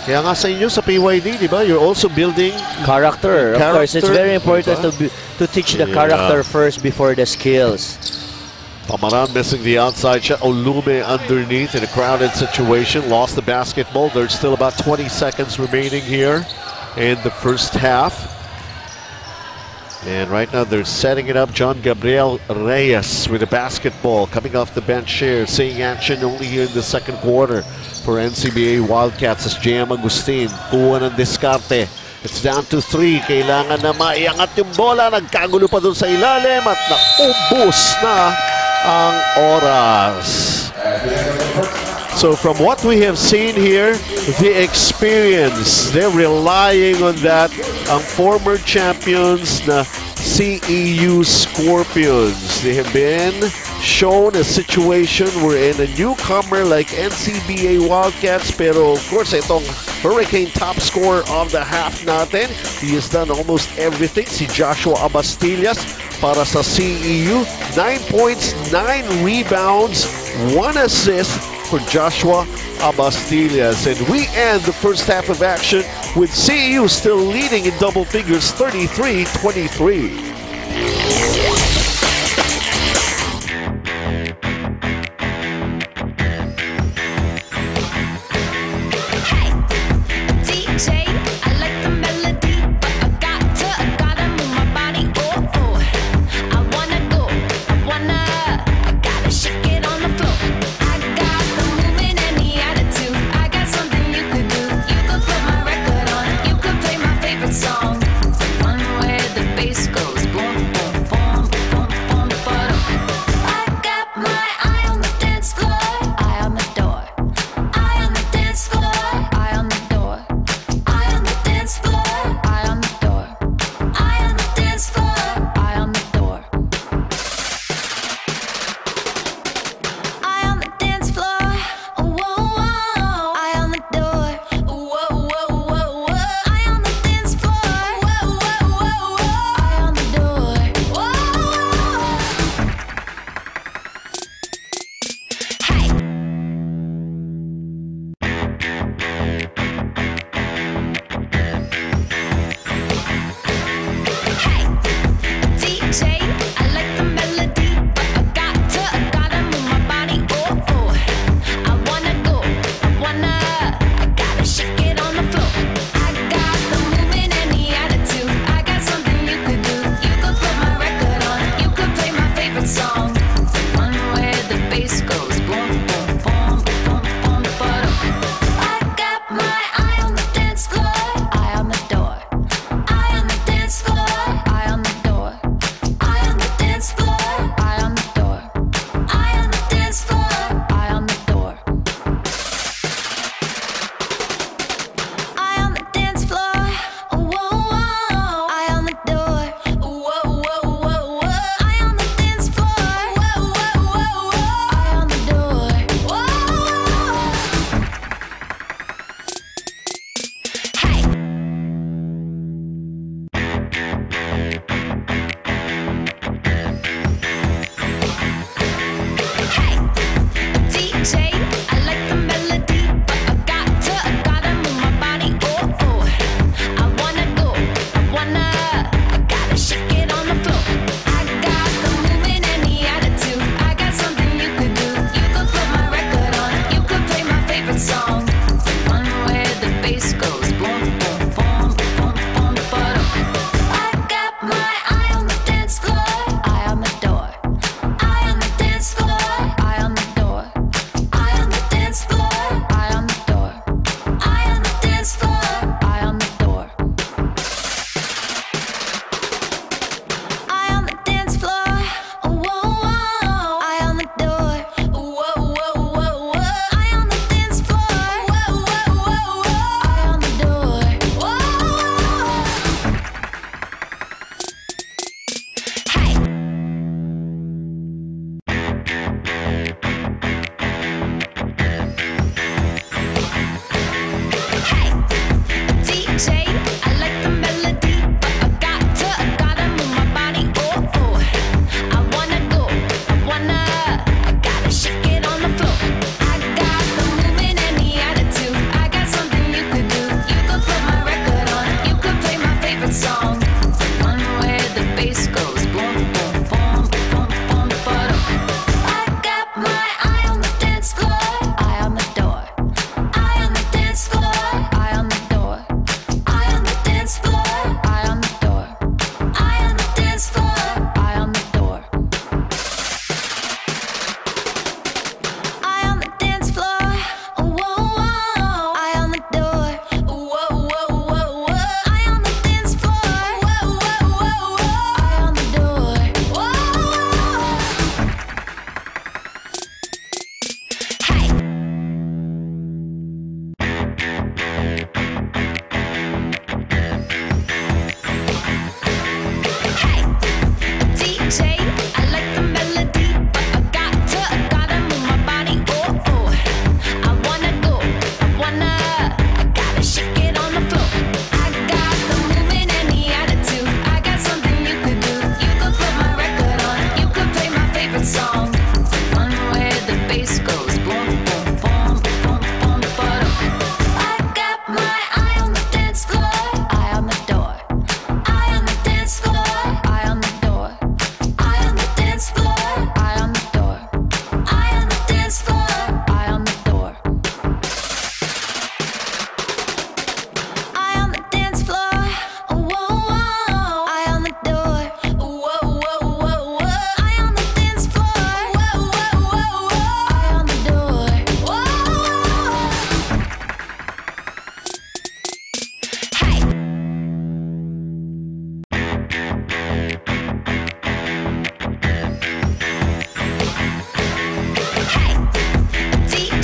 Kaya nga sa inyo sa PYD, di ba? You're also building character. Of course, it's very important to teach the character first before the skills. Pamaran missing the outside shot. Olume underneath in a crowded situation. Lost the basketball. There's still about 20 seconds remaining here in the first half. And right now they're setting it up. John Gabriel Reyes with the basketball coming off the bench here, seeing action only here in the second quarter for NCBA Wildcats as J.M. Agustin. Kuha ng diskarte. It's down to 3. Kailangan na maiangat yung bola. Nagkagulo pa dun sa ilalim at naubos na ang oras. So from what we have seen here, the experience, they're relying on that. Ang former champions na CEU Scorpions, they have been shown a situation wherein a newcomer like NCBA Wildcats, pero of course itong Hurricane top scorer of the half natin, he has done almost everything. Si Joshua Abastillas para sa CEU, 9 points, 9 rebounds, 1 assist for Joshua Abastillas. And we end the first half of action with CEU still leading in double figures, 33-23.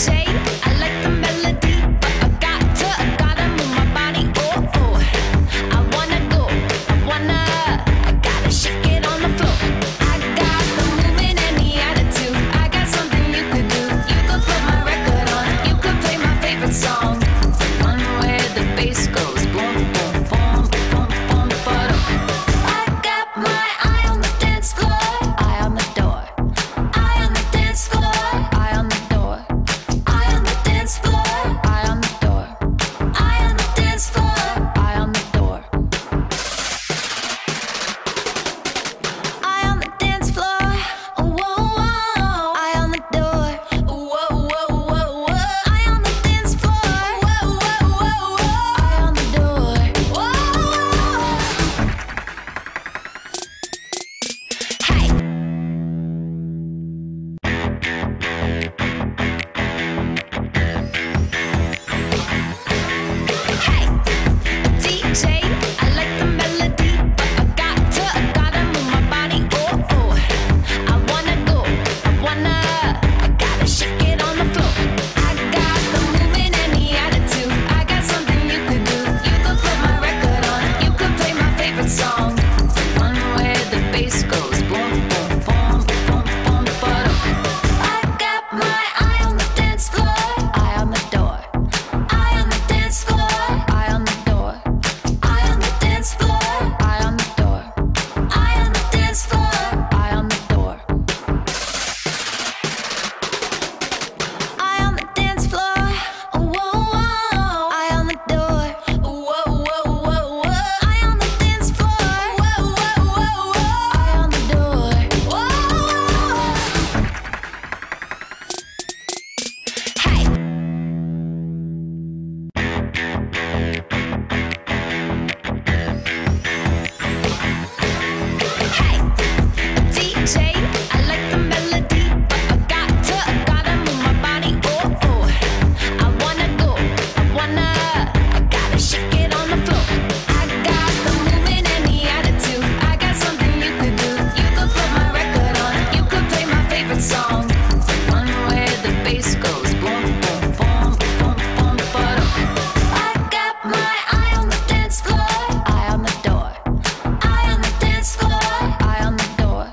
DJ, I like the melody, but I gotta move my body. Oh, oh, I wanna go, I gotta shake it on the floor. I got the movement and the attitude. I got something you could do. You could put my record on, you could play my favorite song. One where the bass goes boom, boom, boom, boom, boom, boom. I got my eye on the dance floor, eye on the door. Eye on the dance floor, eye on the door. Eye on the dance floor, eye on the door. Eye on the dance floor, eye on the door. Eye on the dance floor, whoa, whoa. Eye on the door, whoa, whoa, whoa, whoa. Eye on the dance floor, whoa, whoa, whoa, whoa. Eye on the door, whoa. Hey. Hey, DJ, I like the melody, but I gotta move my body. Oh, oh, I wanna go, I gotta shake it on the floor. I got the movement and the attitude. I got something you could do. You could put my record on, you could play my favorite song. One where the bass goes boom, boom, boom, boom, boom, boom. I got my eye on the dance floor, eye on the door. Eye on the dance floor, eye on the door. Eye on the dance floor, eye on the door. Eye on the dance floor, eye on the door. Eye on the dance floor, whoa, whoa. Eye on the door, whoa, whoa, whoa, whoa. Eye on the dance floor, whoa, whoa, whoa, whoa. Eye on the door, whoa. Hey. Hey, DJ, I like the melody, but I gotta move my body. Oh, oh, I wanna go, I gotta shake it on the floor. I got the movement and the attitude. I got something you could do. You could put my record on, you could play my favorite song. One where the bass goes boom, boom, boom, boom, boom, boom. I got my eye on the dance floor, eye on the door. Eye on the dance floor, eye on the door.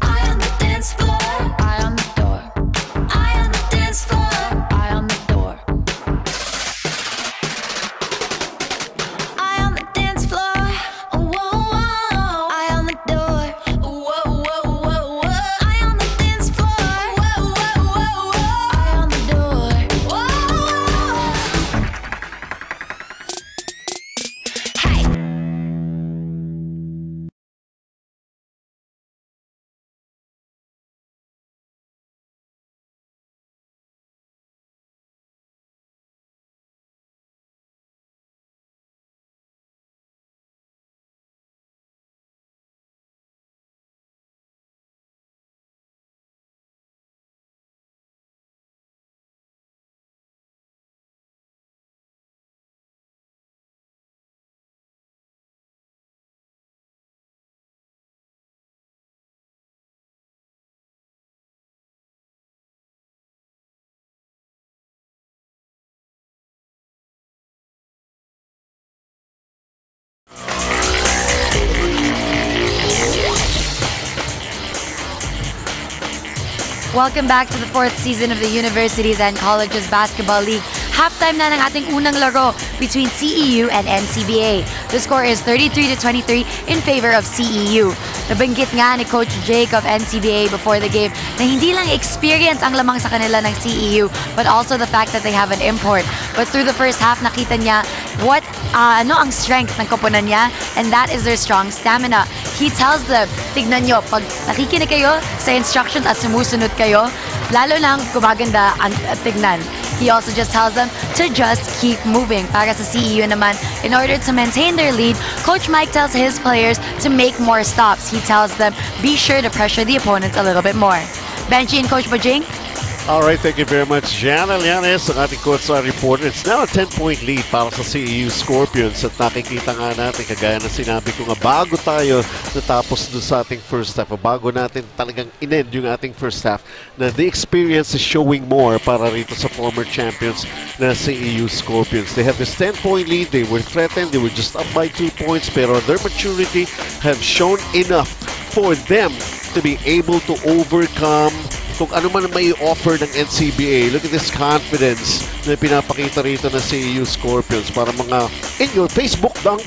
Eye on the dance floor, eye on the door. Eye on the dance floor, eye on the door. Eye on the dance floor, whoa, whoa. Eye on the door, whoa, whoa, whoa, whoa. Eye on the dance floor, whoa, whoa, whoa, whoa. Eye on the door, whoa. Hey. Welcome back to the 4th season of the Universities and Colleges Basketball League. Halftime na ng ating unang laro between CEU and NCBA. The score is 33-23 in favor of CEU. Nabanggit nga ni Coach Jake of NCBA before the game na hindi lang experience ang lamang sa kanila ng CEU, but also the fact that they have an import. But through the first half, nakita niya what ano ang strength ng koponan niya, and that is their strong stamina. He tells them, tignan nyo, pag nakikinig kayo sa instructions at sumusunod kayo, lalo lang gumaganda ang tignan. He also just tells them to just keep moving. Para sa CEU naman, in order to maintain their lead, Coach Mike tells his players to make more stops. He tells them, be sure to pressure the opponents a little bit more. Benji and Coach Bajing? All right, thank you very much, Jan Alianes, ang ating courtside reporter. It's now a 10-point lead para sa CEU Scorpions at nakikita nga natin, kagaya na sinabi ko nga, bago tayo natapos doon sa ating first half, bago natin talagang in-end yung ating first half, na the experience is showing more para rito sa former champions na CEU Scorpions. They have this 10-point lead, they were threatened, they were just up by 2 points, pero their maturity have shown enough for them to be able to overcome kung ano man may offer ng NCBA. Look at this confidence na pinapakita rito ng CEU Scorpions para mga in your Facebook dunk.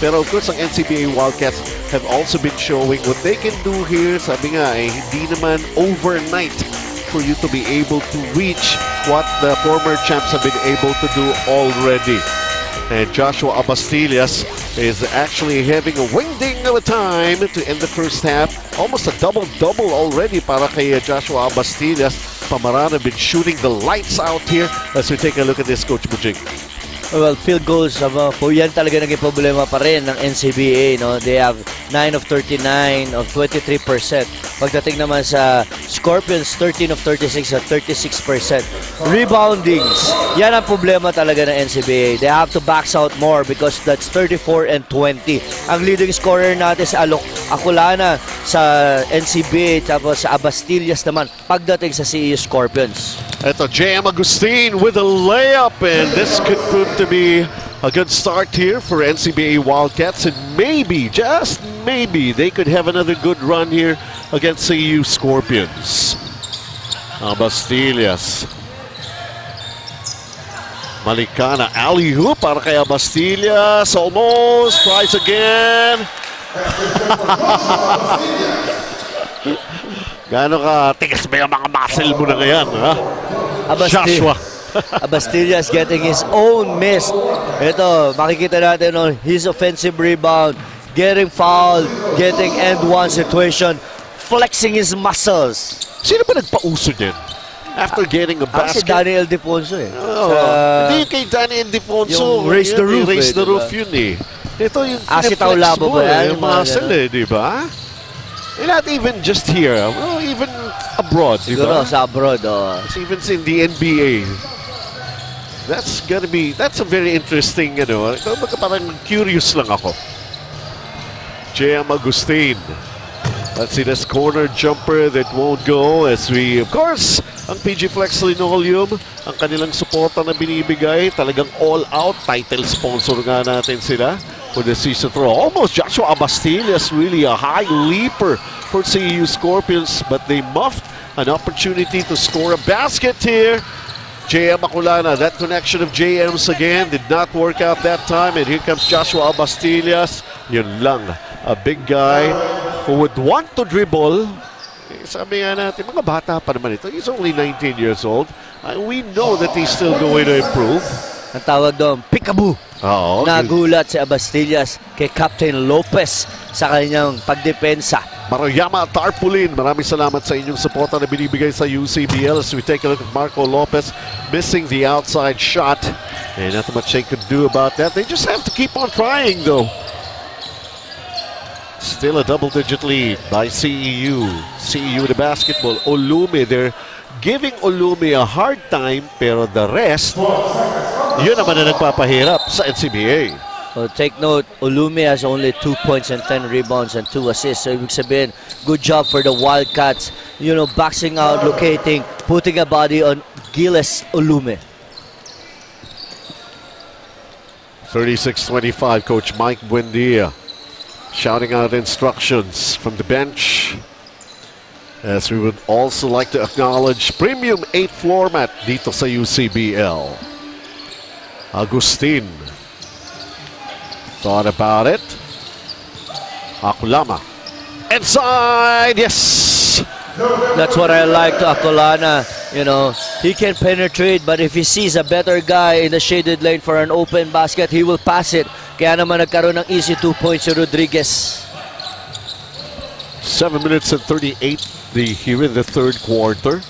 Pero of course, ang NCBA Wildcats have also been showing what they can do here. Sabi nga, hindi naman overnight for you to be able to reach what the former champs have been able to do already. And Joshua Abastillas is actually having a wingding of a time to end the first half. Almost a double-double already para kay Joshua Abastillas. Pamarana been shooting the lights out here. As we take a look at this, Coach Bujing. Well, field goals, po yan talaga naging problema pa rin ng NCBA. No? They have 9 of 39 of 23%. Pagdating naman sa Scorpions, 13 of 36 at 36%. Reboundings, yan ang problema talaga ng NCBA. They have to box out more because that's 34 and 20. Ang leading scorer natin sa Akulana sa NCBA, tapos sa Abastillas naman pagdating sa CEU Scorpions. Ito, J.M. Agustin with a layup, and this could prove to be a good start here for NCBA Wildcats, and maybe, just maybe, they could have another good run here against CEU Scorpions. Abastillas. Malikana, alley-hoop para kay Abastillas, almost, tries again. Gaano ka tigas ba yung mga muscle mo na ngayon, ha? Joshua. Abastillas getting his own miss. Ito, makikita natin on his offensive rebound, getting fouled, getting end-one situation, flexing his muscles. Sino ba nagpauso din? After getting a basket? Si Daniel Defonso eh. Hindi kay Daniel Defonso. Yung raise the roof. Raise the roof yun eh. Ito yung si Taulabo ba yan? Yung muscle eh, di ba? Not even just here, well, even abroad, di ba? Siguro sa abroad, It's even in the NBA. That's a very interesting, parang curious lang ako. J.M. Agustin. Let's see this corner jumper that won't go as we, of course, ang PG Flex Linoleum, ang kanilang suporta na binibigay, talagang all-out title sponsor nga natin sila for the season throw. Almost Joshua Abastillas, really a high leaper for CEU Scorpions, but they muffed an opportunity to score a basket here. JM Akulana, that connection of JM's again did not work out that time, and here comes Joshua Abastillas. Yun lang, a big guy who would want to dribble. Sabi nga natin, mga bata pa naman ito. He's only 19 years old. We know that he's still going to improve. Ang tawag doon, peekaboo. Oo. Nagulat si Abastillas kay Captain Lopez sa kanyang pagdepensa. Maruyama Tarpaulin, maraming salamat sa inyong suporta na binibigay sa UCBL as we take a look at Marco Lopez missing the outside shot. And not much they could do about that. They just have to keep on trying though. Still a double-digit lead by CEU. CEU the basketball. Olume, they're giving Olume a hard time, pero the rest, yun naman na nagpapahirap sa NCBA. So take note, Olume has only 2 points and 10 rebounds and 2 assists. So ibig sabihin, good job for the Wildcats. Boxing out, locating, putting a body on Giles Olume. 36-25, Coach Mike Buendia shouting out instructions from the bench. As we would also like to acknowledge Premium 8 floor mat dito sa UCBL. Agustin thought about it. Akulama. Inside, yes! That's what I like to Akulana. He can penetrate, but if he sees a better guy in the shaded lane for an open basket, he will pass it. Kaya naman nagkaroon ng easy 2 points si Rodriguez. 7 minutes and 38 here in the third quarter.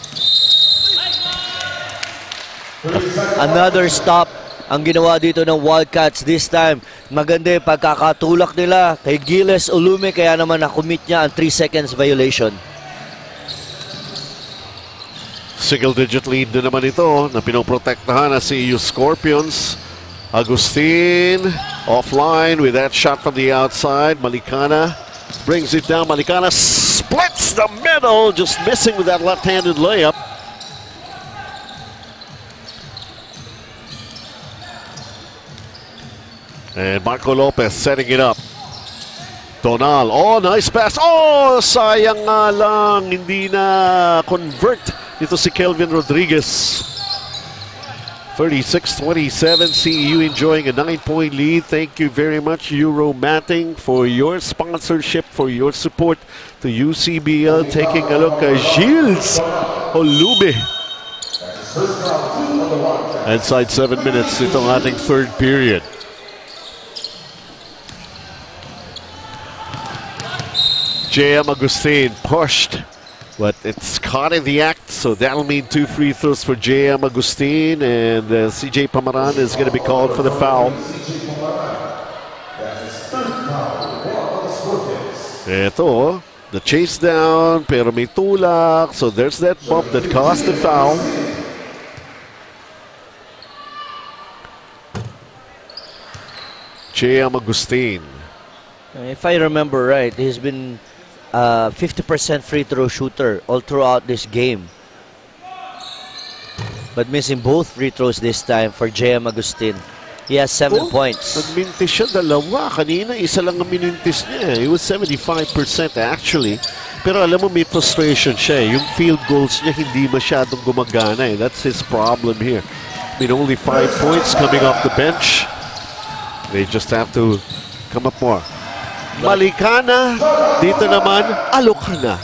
Another stop ang ginawa dito ng Wildcats this time. Maganda yung pagkakatulak nila kay Giles Olume, kaya naman nakumit niya ang 3 seconds violation. Single-digit lead na naman ito na pinoprotektahan na CEU Scorpions. Agustin offline with that shot from the outside. Malicana brings it down. Malicana splits the middle, just missing with that left-handed layup. And Marco Lopez setting it up. Donal, oh, nice pass. Oh, sayang nga lang, hindi na convert ito si Kelvin Rodriguez. 36-27, CEU enjoying a 9-point lead. Thank you very much, Euromating, for your sponsorship, for your support to UCBL. Taking a look at Gilles Olube. Inside 7 minutes, itong ating third period. J.M. Agustin pushed, but it's caught in the act, so that'll mean 2 free throws for J.M. Agustin, and CJ Pamaran is going to be called for the foul. Ito, the chase down, pero may tulak, so there's that bump that caused the foul. J.M. Agustin. If I remember right, he's been 50% free throw shooter all throughout this game. But missing both free throws this time for J.M. Agustin. He has 7 points. Nagmintis siya dalawa. Kanina, isa lang ang minintis niya. It was 75% actually. Pero alam mo, may frustration siya. Yung field goals niya hindi masyadong gumagana. That's his problem here. I mean, only 5 points coming off the bench. They just have to come up more. Malicana, dito naman, Alocana.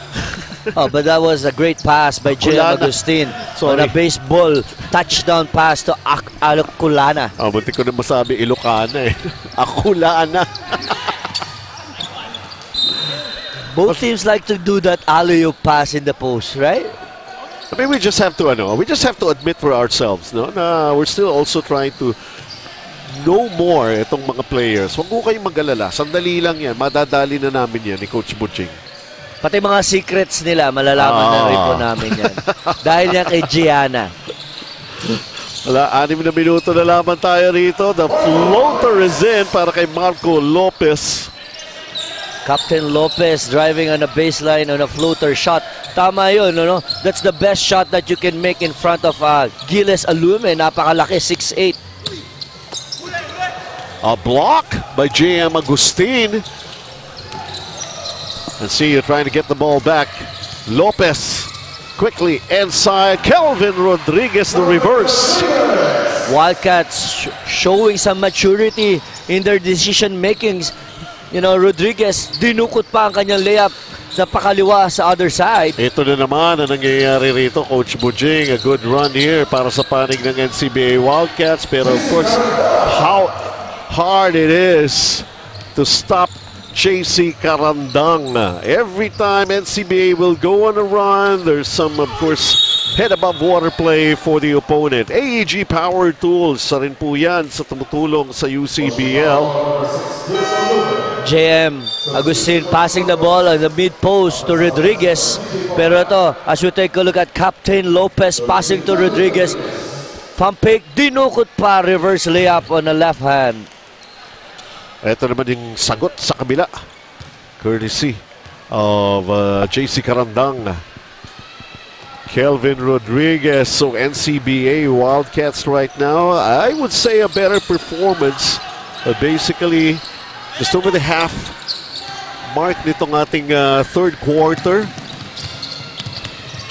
Oh, but that was a great pass by J.M. Agustin on a baseball touchdown pass to Aloculana. Oh, buti ko na masabi Ilocana eh. Akulana. Both teams like to do that alley-oop pass in the post, right? I mean, we just have to admit for ourselves, no? Na we're still also trying to know more itong mga players. Huwag mo kayong mag-alala. Sandali lang yan. Madadali na namin yan ni Coach Butching. Pati mga secrets nila, malalaman na rin po namin yan. Dahil yan kay Gianna. Wala, 6 na minuto na lamang tayo rito. The floater is in para kay Marco Lopez. Captain Lopez driving on a baseline on a floater shot. Tama yun, no? That's the best shot that you can make in front of Gilles Alume. Napakalaki, 6'8". A block by J.M. Agustin. And see you trying to get the ball back. Lopez quickly inside. Kelvin Rodriguez, the reverse. Wildcats showing some maturity in their decision makings. You know, Rodriguez, dinukot pa ang kanyang layup sa pakaliwa sa other side. Ito na naman ang nangyayari rito, Coach Bujing. A good run here para sa panig ng NCBA Wildcats. Pero of course, how hard it is to stop JC Carandang. Every time NCBA will go on a run, there's some, of course, head above water play for the opponent. AEG Power Tools, sa rin po yan sa tumutulong sa UCBL. J.M. Agustin passing the ball on the mid-post to Rodriguez. Pero ito, as you take a look at Captain Lopez passing to Rodriguez, pump-fake, dinukot pa, reverse layup on the left hand. Ito naman yung sagot sa kabila. Courtesy of JC Carandang. Kelvin Rodriguez. So NCBA Wildcats right now, I would say a better performance. Basically, just over the half mark nitong ating third quarter.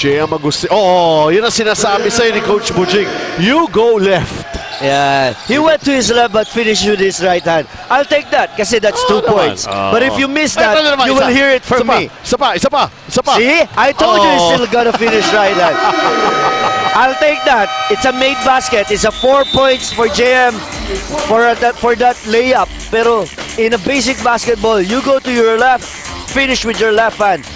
J.M. Agustin. Oh, yun ang sinasabi sa'yo ni Coach Bujing. You go left. Yeah, he went to his left but finished with his right hand. I'll take that kasi that's 2 points. But if you miss that, you will hear it from me. Isa pa. See? I told you he's still gonna finish right hand. I'll take that. It's a made basket. It's a 4 points for JM for that layup. Pero in a basic basketball, you go to your left, finish with your left hand.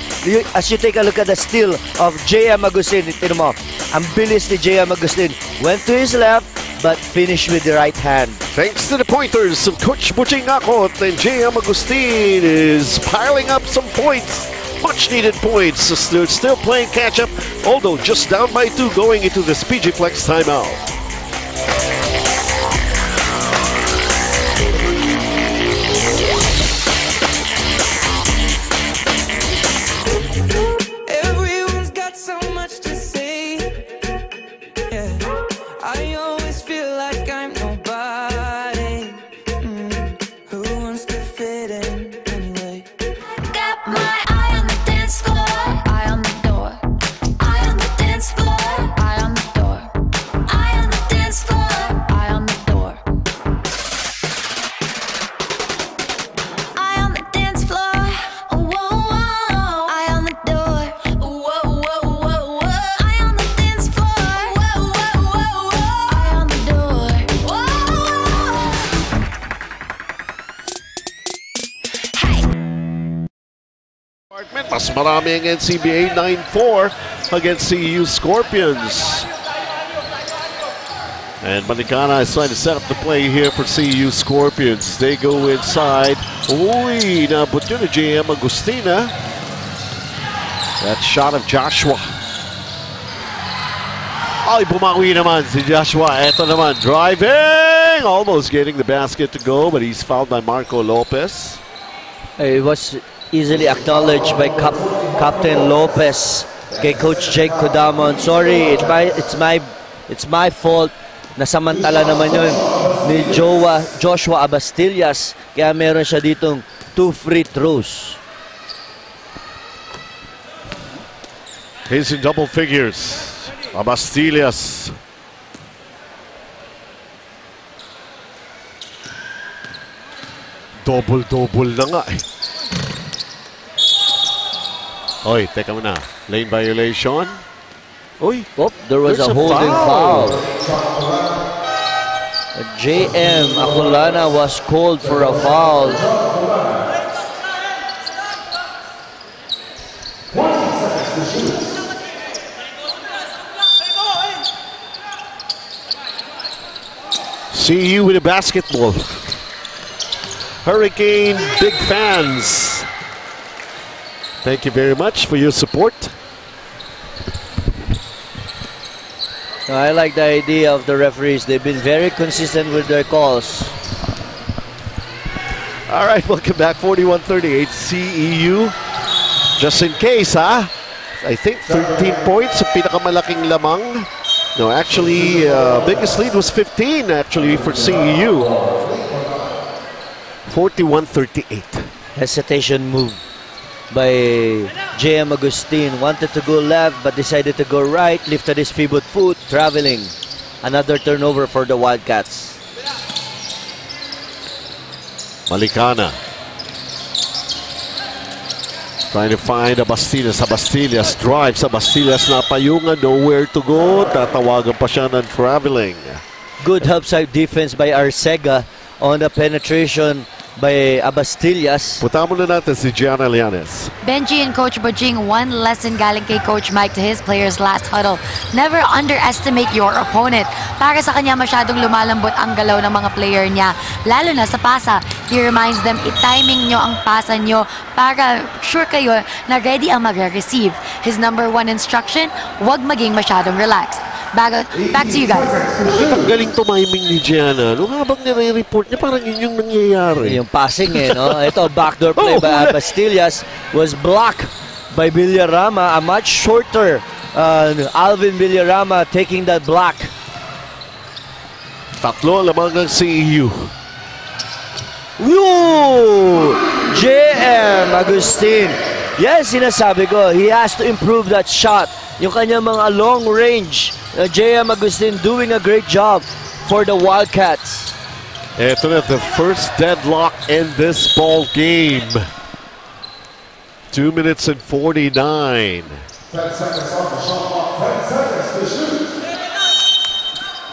As you take a look at the steal of J.M. Agustin, tignan mo, ang bilis ni J.M. Agustin. Went to his left, but finished with the right hand. Thanks to the pointers of Coach Butching Akot, and J.M. Agustin is piling up some points much needed points. They're still playing catch up, although just down by 2 going into this PG Flex timeout. Everyone's got so much to say. Yeah, I always feel like I'm nobody. Who wants to fit in anyway? Got my eye on the dance floor, eye on the door. Eye on the dance floor, eye on the door. Eye on the dance floor, eye on the door. Eye on the dance floor, whoa, whoa. Eye on the door, whoa, whoa, whoa, whoa. Eye on the dance floor, whoa, whoa, whoa, whoa. Eye on the door, whoa. Hey. Mas marami ang NCBA 9-4 against CEU Scorpions. And Malicana is trying to set up the play here for CEU Scorpions. They go inside. Uy, nabot yun ni JM Agustina. That shot of Joshua. Ay, bumawi naman si Joshua. Eto naman, driving! Almost getting the basket to go, but he's fouled by Marco Lopez. It was easily acknowledged by Captain Lopez kay Coach Jake Kodamon. Sorry, it's my fault. Nasamantala naman yun ni Joshua Abastillas. Kaya meron siya ditong 2 free throws. He's in double figures. Abastillas. Double-double na nga eh. Oy, teka muna. Lane violation. Uy, Oh, there was a there's holding foul. JM Akulana was called for a foul. CEU with a basketball. Hurricane big fans. Thank you very much for your support. I like the idea of the referees. They've been very consistent with their calls. All right, welcome back. 41-38 CEU. Just in case, I think 13 points, pinakamalaking lamang. No, actually, biggest lead was 15 actually for CEU. 41-38. Hesitation move by JM Agustin. Wanted to go left but decided to go right. Lifted his pivot foot, traveling. Another turnover for the Wildcats. Malicana. Trying to find Abastillas. Abastillas drives. Abastillas napayungan. Nowhere to go. Tatawagan pa siya ng traveling. Good help side defense by Arcega on the penetration by Abastillas. Punta muna natin si Gianna Llanes. Benji and Coach Bojing, one lesson galing kay Coach Mike to his players last huddle. Never underestimate your opponent. Para sa kanya masyadong lumalambot ang galaw ng mga player niya, lalo na sa pasa. He reminds them, i-timing nyo ang pasa nyo para sure kayo na ready ang magre-receive. His #1 instruction, huwag maging masyadong relaxed. Back to you guys. Ang galing tumiming ni Gianna. Nung habang nire-report niya, parang yun yung nangyayari. Yung passing no? Ito, backdoor play by Abastillas was blocked by Villarama. A much shorter Alvin Villarama taking that block. Tatlo lamang ng CEU. Woo! JM Agustin. Yes, sinasabi ko, he has to improve that shot. Yung kanya mga long range. JM Agustin doing a great job for the Wildcats. Ito na, the first deadlock in this ball game. 2 minutes and 49. 10 seconds on the shot clock. 10 seconds to shoot.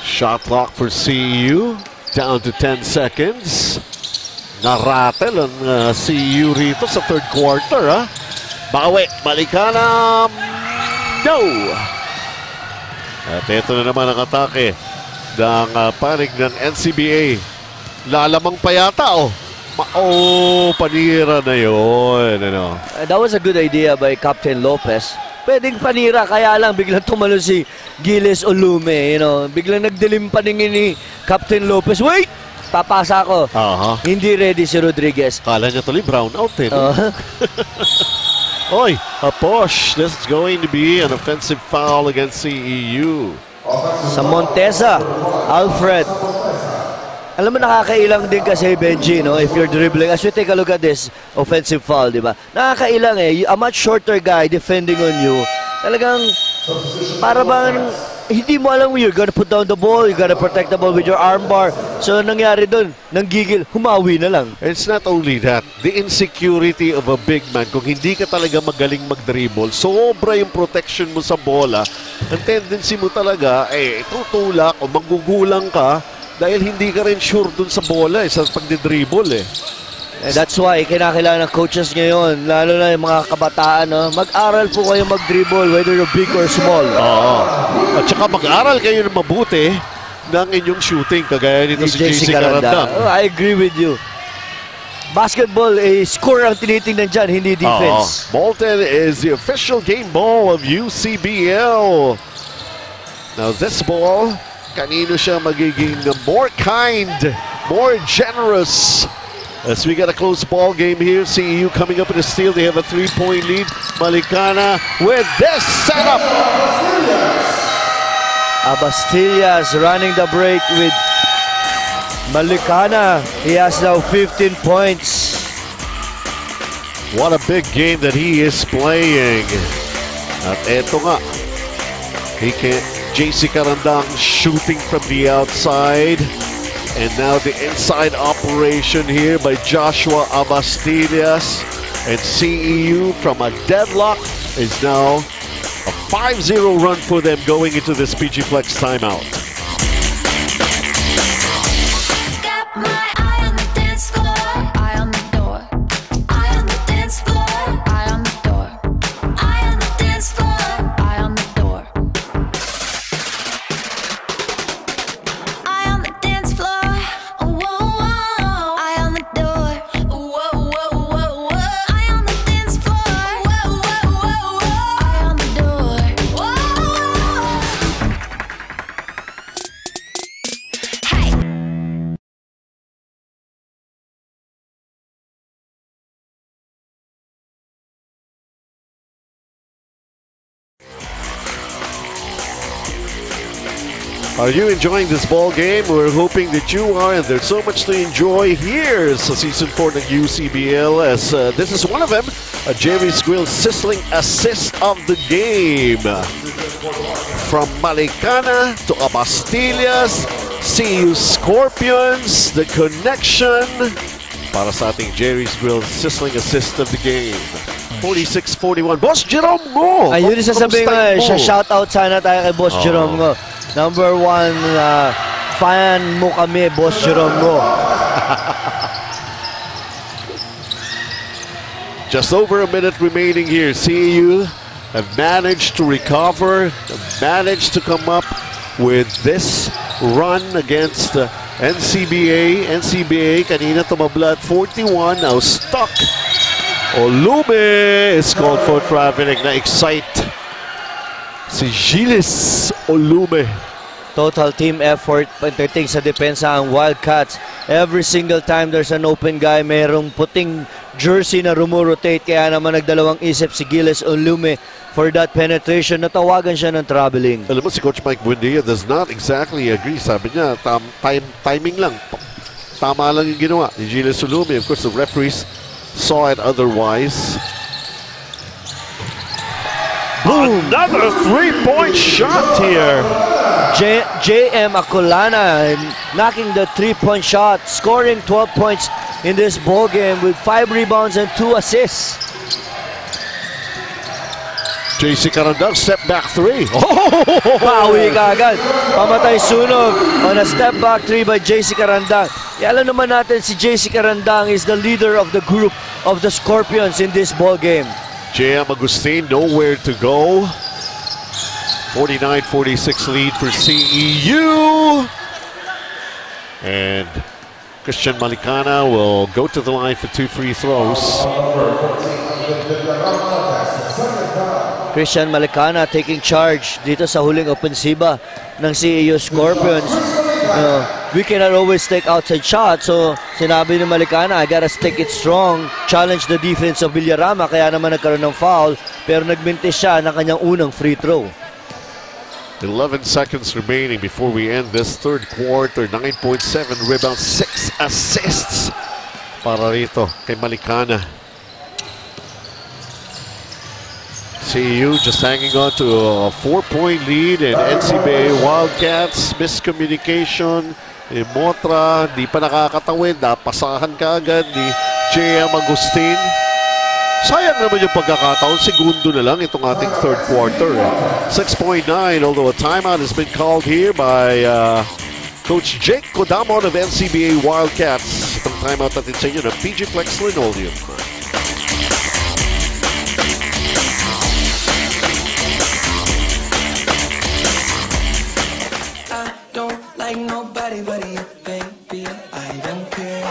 Shot clock for CEU. Down to 10 seconds. Naratel ang CEU rito sa third quarter. Bawi, Malicana. No! At ito na naman ang atake ng panig ng NCBA. Lalamang pa yata, Panira na yun. Ano? That was a good idea by Captain Lopez. Pwedeng panira, kaya lang biglang tumalo si Giles Olume. You know, biglang nagdilim paningin ni Captain Lopez. Wait! Papasa ako. Hindi ready si Rodriguez. Kala niya tuloy brown out eh. Oy, a push. This is going to be an offensive foul against CEU. Sa Montesa, Alfred. Alam mo, nakakailang din kasi, Benji, no? If you're dribbling, as you take a look at this offensive foul, di ba? Nakakailang eh. A much shorter guy defending on you. Talagang, para bang, hindi mo alam you're gonna put down the ball, you gotta protect the ball with your armbar. So, nangyari doon, nanggigil, humawi na lang. It's not only that, the insecurity of a big man, kung hindi ka talaga magaling mag-dribble, sobra yung protection mo sa bola, ang tendency mo talaga, tutulak o magugulang ka, dahil hindi ka rin sure dun sa bola sa pagdidribble eh. And that's why kinakailangan ng coaches ngayon, lalo na yung mga kabataan, no? Mag-aral po kayo mag-dribble whether you're big or small. At saka mag-aral kayo ng mabuti ng inyong shooting, kagaya nito si JC Carandang. I agree with you. Basketball, score ang tinitingnan dyan, hindi defense. Bolton is the official game ball of UCBL. Now this ball, kanino siya magiging more kind, more generous? As we get a close ball game here, CEU coming up in a steal. They have a 3-point lead. Malicana with this setup. Abastillas running the break with Malicana. He has now 15 points. What a big game that he is playing. At eto nga, JC Carandang shooting from the outside. And now the inside operation here by Joshua Abastillas. And CEU from a deadlock is now a 5-0 run for them going into this PG Flex timeout. Got my eye on the dance floor, eye on the door. Eye on the dance floor, eye on the door. Eye on the dance floor, eye on the door. Eye on the dance floor, whoa, whoa. Eye on the door, whoa, whoa, whoa, whoa. Eye on the dance floor, whoa, whoa, whoa, whoa. Eye on the door, whoa. Hey. Are you enjoying this ball game? We're hoping that you are, and there's so much to enjoy here sa Season 4 ng UCBL as this is one of them, a Jerry Squill sizzling assist of the game. From Malicana to Abastillas, CEU Scorpions, the connection para sa ating Jerry Squill sizzling assist of the game. 46-41. Boss Jerome mo! Ayun yung sasabihin nga, shoutout sana tayo kay Boss Jerome mo. Number 1 fan mo kami, Boss Jerome mo. Just over a minute remaining here. CEU have managed to recover, managed to come up with this run against NCBA. NCBA kanina tumabla at 41, now stuck. Olume is called for traveling. Na-excite si Giles Olume. Total team effort pagdating sa depensa ang Wildcats. Every single time there's an open guy, mayroong puting jersey na rumurotate. Kaya naman nagdalawang isip si Giles Olume for that penetration. Natawagan siya ng traveling. Alam mo, si Coach Mike Buendia does not exactly agree. Sabi niya, timing lang. Tama lang yung ginawa ni Giles Olume. Of course, the referees saw it otherwise. Boom! Another three-point shot here. JM Acolana knocking the three-point shot, scoring 12 points in this ball game with 5 rebounds and 2 assists. JC Carandang step back 3. Bawi ka agad. Pamatay sunog on a step back 3 by JC Carandang. Alam naman natin si JC Carandang is the leader of the group of the Scorpions in this ball game. JM Agustin nowhere to go. 49-46 lead for CEU. And Christian Malicana will go to the line for 2 free throws. Christian Malicana taking charge dito sa huling opensiba ng CEU Scorpions. We cannot always take outside shots, so sinabi ni Malicana, I gotta stick it strong, challenge the defense of Villarama, kaya naman nagkaroon ng foul, pero nagmintis siya ng kanyang unang free throw. 11 seconds remaining before we end this third quarter. 9.7 rebounds, 6 assists para rito kay Malicana. CEU just hanging on to a 4-point lead, and NCBA Wildcats, miscommunication. Motra, di pa nakakatawid, napasahan ka agad ni JM Agustin. Sayang naman yung pagkakataon, segundo na lang itong ating third quarter. 6.9, although a timeout has been called here by Coach Jake Kodamon of NCBA Wildcats. Itong timeout natin sa inyo ng PG Flex Linoleum. I don't like nobody but you, baby. I don't care.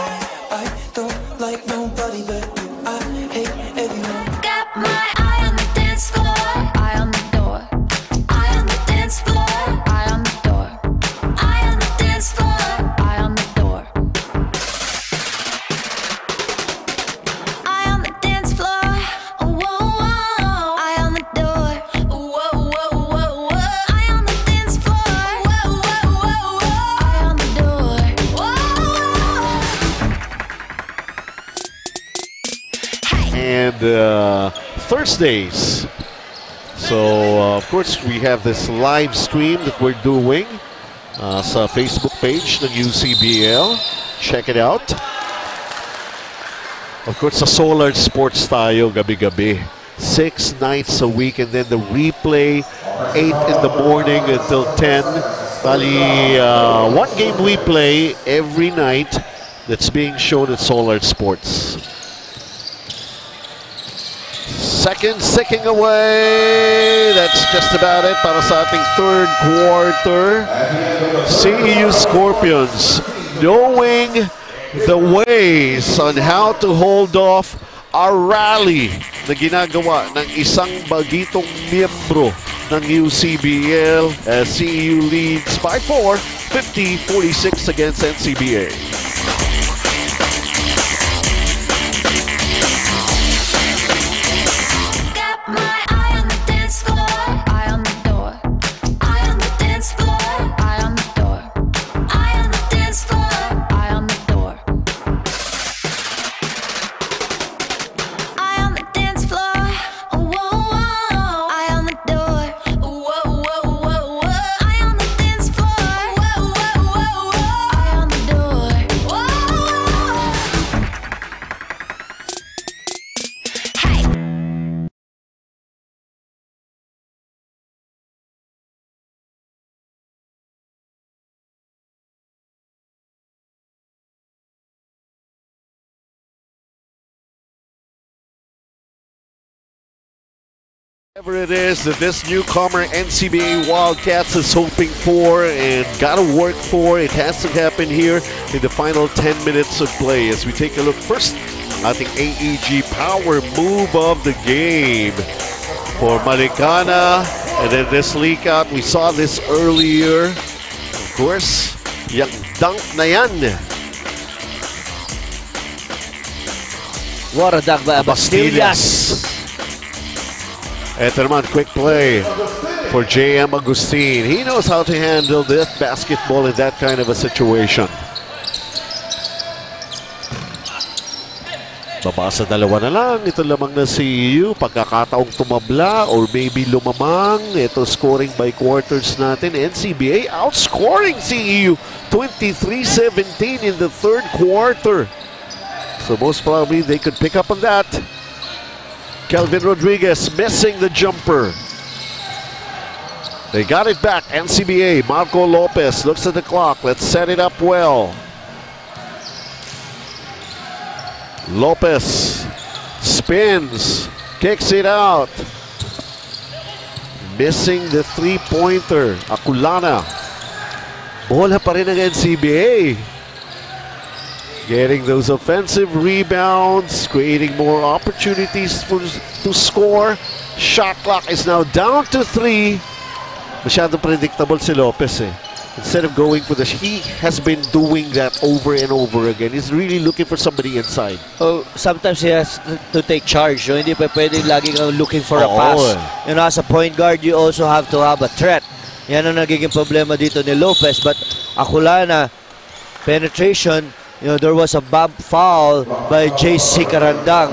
I don't like nobody but you. I hate everyone. Got my eye on the dance floor, eye on the door. Eye on the dance floor, eye on the door. Eye on the dance floor, eye on the door. Eye on the dance floor, oh, whoa, whoa. Eye on the door, oh, whoa, whoa, whoa, whoa. Eye on the dance floor, whoa, whoa, whoa, whoa. Eye on the door, whoa. And Thursdays. So, of course, we have this live stream that we're doing sa Facebook page ng UCBL. Check it out. Of course, sa Solar Sports tayo gabi-gabi. 6 nights a week, and then the replay 8 in the morning until 10. Bali, one game we play every night that's being shown at Solar Sports. Second sicking away. That's just about it para sa ating third quarter. CEU Scorpions knowing the ways on how to hold off a rally na ginagawa ng isang bagitong miyembro ng UCBL as CEU leads by 4, 50-46 against NCBA. Got my eye on the dance floor, eye on the door. Eye on the dance floor, eye on the door. Eye on the dance floor, eye on the door. Eye on the dance floor, oh, whoa, whoa. Eye on the door, oh, whoa, whoa, whoa, whoa. Eye on the dance floor, whoa, whoa, whoa, whoa. Eye on the door, whoa. Hey. Whatever it is that this newcomer NCBA Wildcats is hoping for and gotta work for, it has to happen here in the final 10 minutes of play. As we take a look first, I think AEG power move of the game for Malicana, and then this leak out. We saw this earlier. Of course, yung dunk na yan. What a dunk by Abastillas. Ito naman, quick play for JM Agustin. He knows how to handle this basketball in that kind of a situation. Babasa dalawa na lang. Ito lamang na CEU. Pagkakataong tumabla or maybe lumamang. Ito scoring by quarters natin. NCBA outscoring CEU 23-17 in the third quarter. So most probably they could pick up on that. Kelvin Rodriguez missing the jumper. They got it back. NCBA. Marco Lopez looks at the clock. Let's set it up well. Lopez spins, kicks it out. Missing the three-pointer. Akulana. Bola pa rin ng NCBA. getting those offensive rebounds, creating more opportunities to score. Shot clock is now down to 3. Masyadong predictable si Lopez eh. Instead of going for he has been doing that over and over again. He's really looking for somebody inside. Oh, sometimes he has to take charge. So hindi pa pwedeng lagi kang looking for a pass. You know, as a point guard, you also have to have a threat. Yan ang nagiging problema dito ni Lopez. But Akulana, penetration, you know, there was a bump foul by JC Karandang.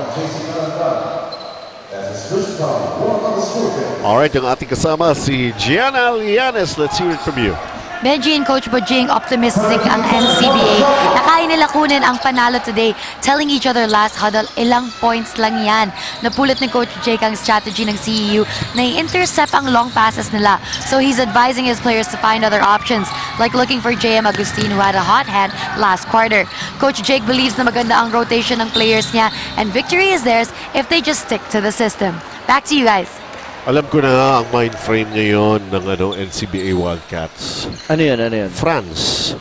Alright, yung ating kasama si Gianna Lianes. Let's hear it from you. Benji and Coach Bojing optimistic ang NCBA na kaya nila kunin ang panalo today, telling each other last huddle, ilang points lang yan. Napulot ni Coach Jake ang strategy ng CEU na i-intercept ang long passes nila. So he's advising his players to find other options, like looking for JM Agustin who had a hot hand last quarter. Coach Jake believes na maganda ang rotation ng players niya and victory is theirs if they just stick to the system. Back to you guys. Alam ko na ang mind frame ngayon ng NCBA Wildcats. Ano yun? Ano yun? France.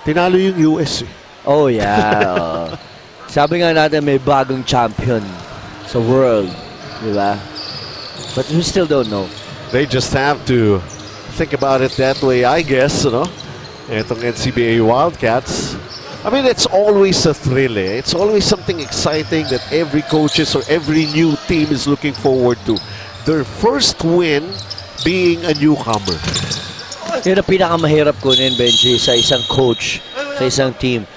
Tinalo yung US eh. Oh yeah. Sabi nga natin may bagong champion sa world. Di ba? But we still don't know. They just have to think about it that way, I guess, you know? Itong NCBA Wildcats. I mean, it's always a thrill eh. It's always something exciting that every coaches or every new team is looking forward to. Their first win being a newcomer. Yun ang pinakamahirap kunin, Benji, sa isang coach, sa isang team.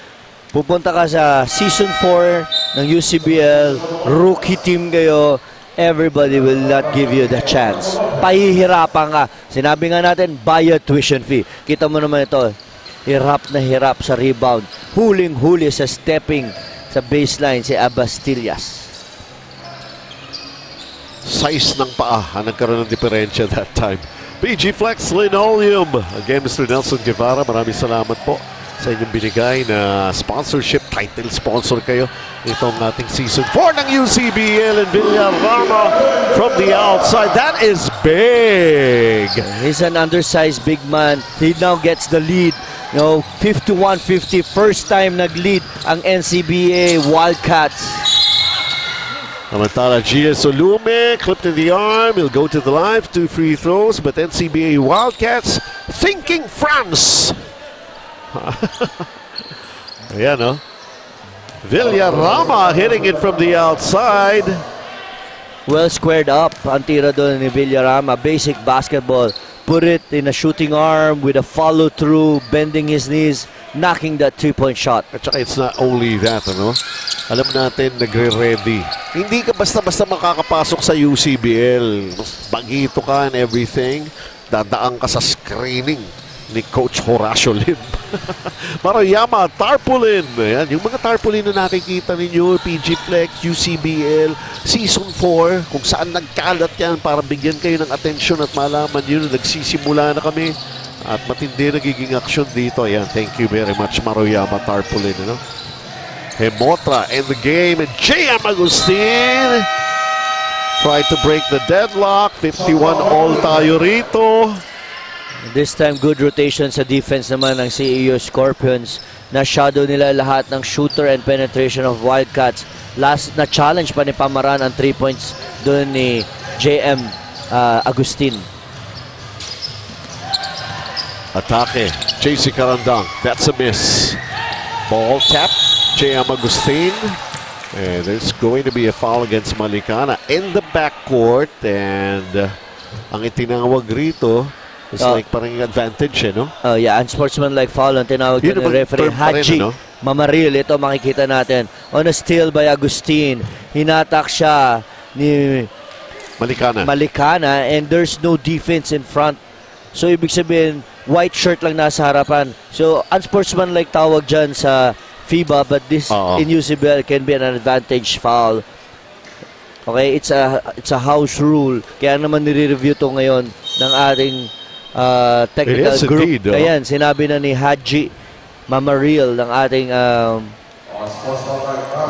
Pupunta ka sa Season 4 ng UCBL, rookie team kayo, everybody will not give you the chance. Pahihirapan ka. Sinabi nga natin, bayad tuition fee. Kita mo naman ito, hirap na hirap sa rebound. Huling-huli sa stepping sa baseline si Abastillas. Size ng paa ang nagkaroon ng diferensya that time. PG Flex Linoleum. Again, Mr. Nelson Guevara, maraming salamat po sa inyong binigay na sponsorship. Title sponsor kayo itong ating Season 4 ng UCBL and Villarama from the outside. That is big. He's an undersized big man. He now gets the lead. You know, 51-50. First time nag-lead ang NCBA Wildcats. Samantala, G.S. Olume clipped in the arm. He'll go to the line. 2 free throws, but NCBA Wildcats thinking France. Ayan, no? Villarama hitting it from the outside. Well squared up ang tira doon ni Villarama. Basic basketball. Put it in a shooting arm with a follow-through, bending his knees, knocking that 3-point shot. At saka it's not only that, ano? Alam natin, nagre-ready. Hindi ka basta-basta makakapasok sa UCBL. Bagito ka and everything. Dadaan ka sa screening ni Coach Horacio Lim. Maruyama, tarpaulin. Ayan, yung mga tarpaulin na nakikita ninyo, PG Flex, UCBL, Season 4, kung saan nagkalat yan para bigyan kayo ng atensyon at malaman yun, nagsisimula na kami at matindi nagiging aksyon dito. Ayan, thank you very much, Maruyama, tarpaulin. Ano? Hemotra in the game, and J.M. Agustin tried to break the deadlock. 51 all tayo rito. This time, good rotation sa defense naman ng CEU Scorpions. Na-shadow nila lahat ng shooter and penetration of Wildcats. Last na challenge pa ni Pamaran ang 3 points doon ni JM Agustin. Atake, JC Karandang. That's a miss. Ball tap, JM Agustin. And there's going to be a foul against Malikana in the backcourt. And ang itinawag rito, it's like parang advantage, no? Yeah, unsportsmanlike foul ang tinawag ng referee. Haji Mamaril, ito makikita natin. On a steal by Agustin. Hinatak siya ni Malikana and there's no defense in front. So, ibig sabihin, white shirt lang nasa harapan. So, unsportsmanlike tawag dyan sa FIBA, but this in UCBL can be an advantage foul. Okay, it's a house rule. Kaya naman nire-review to ngayon ng ating technical group. Indeed, Ayan, sinabi na ni Haji Mamaril ng ating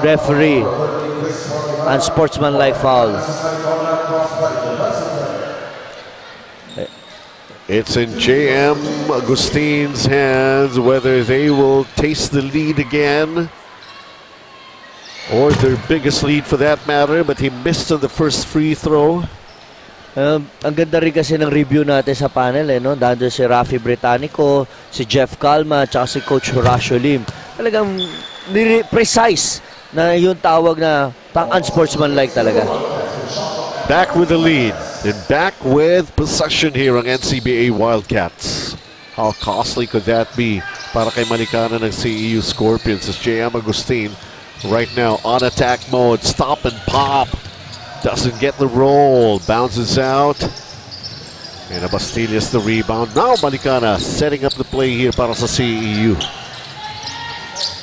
referee. Unsportsmanlike foul. It's in JM Agustin's hands whether they will taste the lead again or their biggest lead for that matter, but he missed on the first free throw. Ang ganda rin kasi ng review natin sa panel, no? Dando si Rafi Britannico, si Jeff Calma, at si Coach Horacio Lim. Talagang precise na yung tawag na pang-unsportsmanlike talaga. Back with the lead and back with possession here ang NCBA Wildcats. How costly could that be para kay Malikana ng CEU Scorpions as JM Agustin right now on attack mode. Stop and pop. Doesn't get the roll. Bounces out. And Abastillas the rebound. Now Malikana setting up the play here para sa CEU.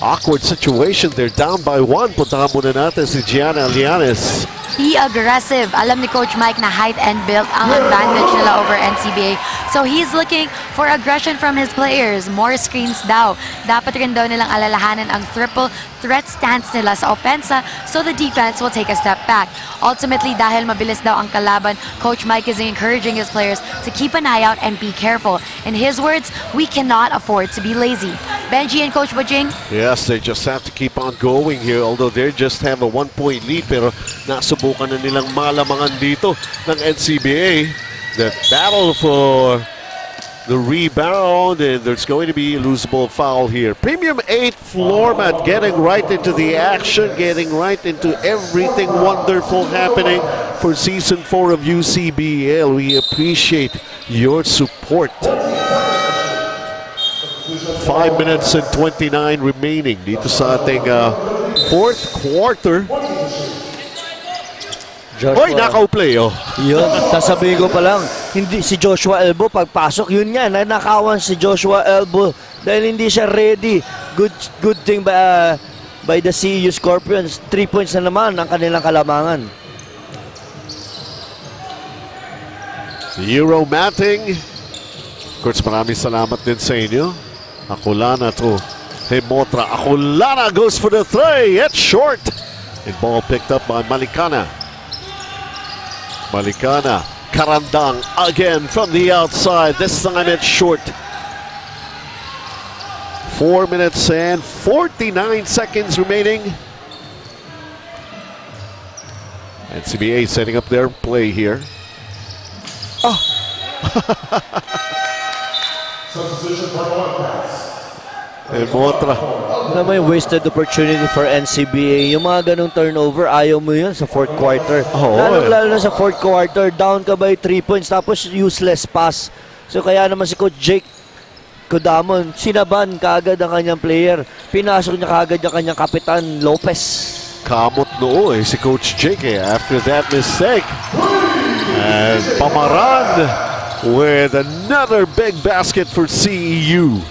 Awkward situation. They're down by 1. Puntahan muna natin si Gianna Alianes. Be aggressive. Alam ni Coach Mike na height and build ang advantage nila over NCBA. So he's looking for aggression from his players. More screens daw. Dapat rin daw nilang alalahanan ang triple threat stance nila sa opensa so the defense will take a step back. Ultimately, dahil mabilis daw ang kalaban, Coach Mike is encouraging his players to keep an eye out and be careful. In his words, we cannot afford to be lazy. Benji and Coach Bajing? Yes, they just have to keep on going here, although they just have a 1-point lead, pero nasubukan na nilang malamangan dito ng NCBA. The battle for the rebound, and there's going to be a losable foul here. Premium 8 floor mat getting right into the action, getting right into everything wonderful happening for Season 4 of UCBL. We appreciate your support. 5 minutes and 29 remaining dito sa ating fourth quarter. Oy, nakaw-play, oh. Yun, sasabihin ko pa lang, hindi si Joshua Elbo pagpasok, yun nga, nakawan si Joshua Elbo dahil hindi siya ready. Good thing by the CEU Scorpions. 3 points na naman ang kanilang kalamangan. Euro matting. Of course, maraming salamat din sa inyo. Akulana to Hemotra. Akulana goes for the three. It's short. And ball picked up by Malikana. Malikana. Karandang again from the outside. This time it's short. 4 minutes and 49 seconds remaining. NCBA setting up their play here. Oh. Substitution for Hemotra. May wasted opportunity for NCBA. Yung mga ganong turnover, ayaw mo yun sa fourth quarter. Lalo na sa fourth quarter, down ka by 3 points, tapos useless pass. So kaya naman si Coach Jake Kodamon, sinaban kaagad ang kanyang player. Pinasok niya kaagad ang kanyang kapitan, Lopez. Kamot noo si Coach Jake after that mistake. And Pamaran with another big basket for CEU.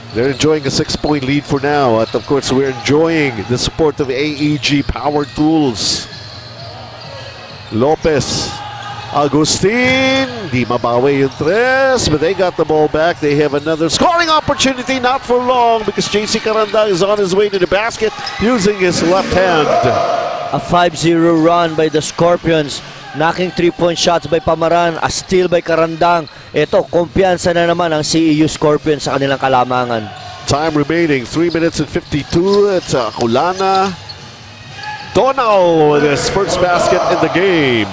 They're enjoying a 6-point lead for now. At of course, we're enjoying the support of AEG Power Tools. Lopez. Agustin. Di mabawi yung tres, but they got the ball back. They have another scoring opportunity, not for long, because JC Karandang is on his way to the basket using his left hand. A 5-0 run by the Scorpions. Knocking 3-point shots by Pamaran, a steal by Karandang. Ito, kumpiyansa na naman ang CEU Scorpions sa kanilang kalamangan. Time remaining, 3 minutes and 52. It's Akulana. Donal with his first basket in the game.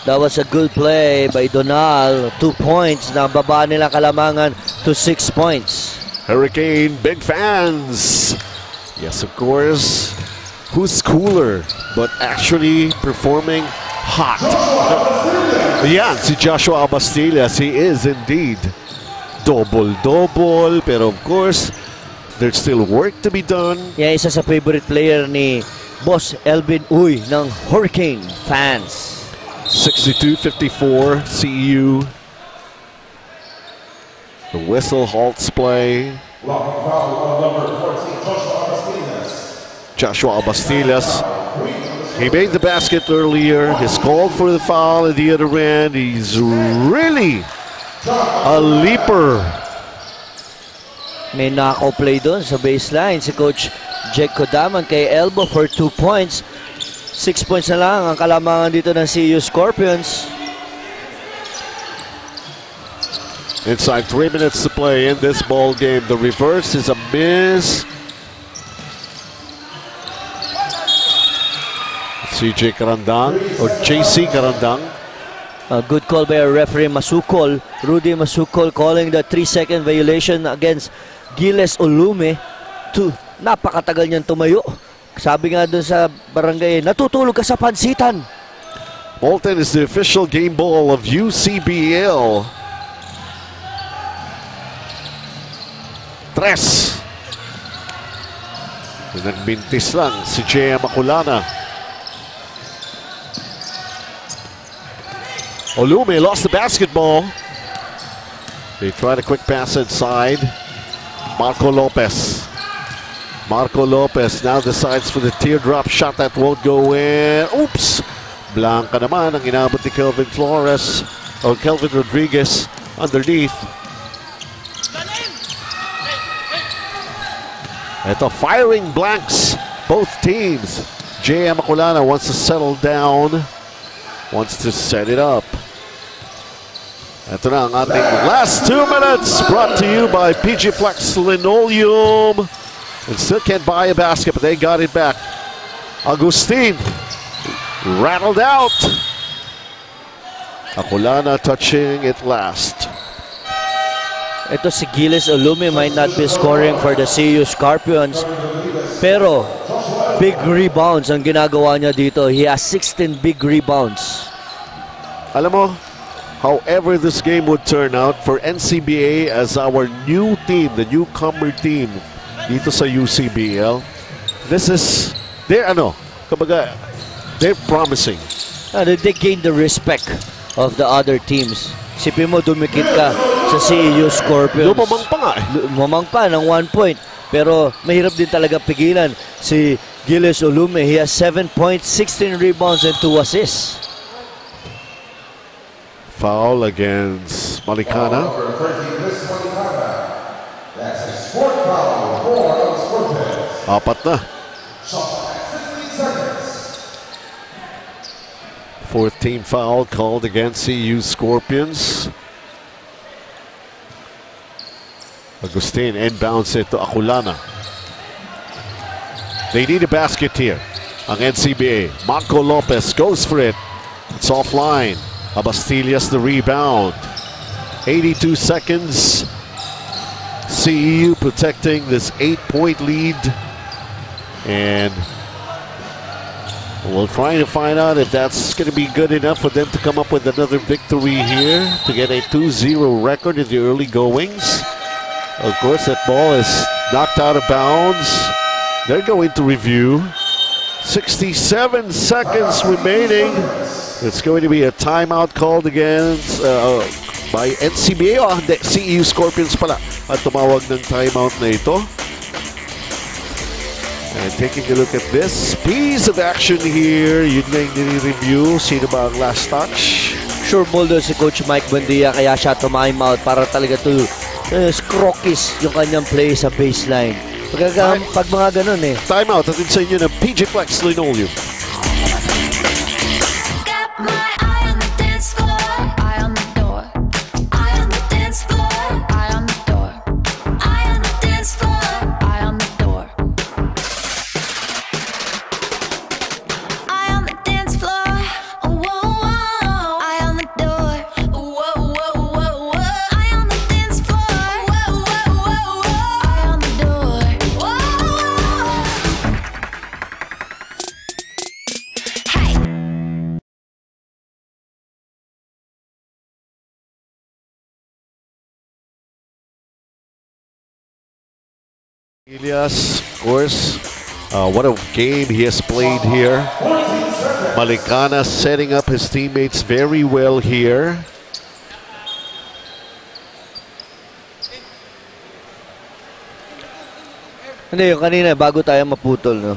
That was a good play by Donal. 2 points na baba nila kalamangan to 6 points. Hurricane, big fans. Yes, of course. Who's cooler, but actually performing hot? Yan, si Joshua Abastillas. He is indeed double-double. Pero of course, there's still work to be done. Yeah, isa sa favorite player ni Boss Elvin Uy ng Hurricane fans. 62-54 CEU. The whistle halts play. Joshua Abastillas. He made the basket earlier. He's called for the foul at the other end. He's really a leaper. May knockout play doon sa baseline. Si Coach Jake Kodaman kay elbow for 2 points. 6 points na lang ang kalamangan dito ng CEU Scorpions. Inside 3 minutes to play in this ball game. The reverse is a miss. CJ Karandang or JC Karandang. A good call by referee Masukol. Rudy Masukol calling the 3-second violation against Giles Olume. Napakatagal niyang tumayo. Sabi nga dun sa barangay, natutulog ka sa pansitan. Bolton is the official game ball of UCBL. Tres. Nagbintis lang si J.M. Maculana. Olume lost the basketball. They tried a quick pass inside. Marco Lopez. Marco Lopez now decides for the teardrop shot that won't go in. Oops! Blanca naman ang inabot ni Kelvin Flores or Kelvin Rodriguez underneath. Ito, firing blanks, both teams. J.M. Maculana wants to settle down, wants to set it up. Ito na ang ating last 2 minutes, brought to you by PG Flex Linoleum. And still can't buy a basket, but they got it back. Agustin rattled out. Maculana touching it last. Ito si Giles Olume might not be scoring for the CEU Scorpions, pero big rebounds ang ginagawa niya dito. He has 16 big rebounds. Alam mo, however this game would turn out for NCBA as our new team, the newcomer team dito sa UCBL, this is, they're promising. They gain the respect of the other teams. Sipin mo, dumikit ka sa CEU Scorpions. Lumamang pa nga eh. Lumamang pa ng 1 point. Pero mahirap din talaga pigilan si Giles Olume. He has 7 points, 16 rebounds, and 2 assists. Foul against Malicana. Apat na. 4th team foul called against CEU Scorpions. Agustin inbounds it to Aculana. They need a basket here. Ang NCBA. Marco Lopez goes for it. It's offline. Abastillas the rebound. 82 seconds. CEU protecting this 8-point lead. And we'll try to find out if that's going to be good enough for them to come up with another victory here to get a 2-0 record in the early goings. Of course, that ball is knocked out of bounds. They're going to review. 67 seconds remaining. It's going to be a timeout called against by NCBA. Oh, hindi, CEU Scorpions pala at tumawag ng timeout na ito. And taking a look at this piece of action here, yun na yung nire-review. Sino ba ang last touch? Sure ball doon si Coach Mike Buendia, kaya siya time out para talaga to scrokis yung kanyang play sa baseline. Pag mga ganun eh. Timeout atin sa inyo ng PG Flex Linoleum. Got my eye on the dance floor, eye on the door. Eye on the dance floor, eye on the door. Eye on the dance floor, eye on the door. Eye on the dance floor, whoa, whoa. Eye on the door, whoa, whoa, whoa, whoa. Eye on the dance floor, whoa, whoa, whoa, whoa. Eye on the door, whoa. Hey. Elias, of course, what a game he has played here. Malicana setting up his teammates very well here. Hindi, yung kanina, bago tayo maputol, no?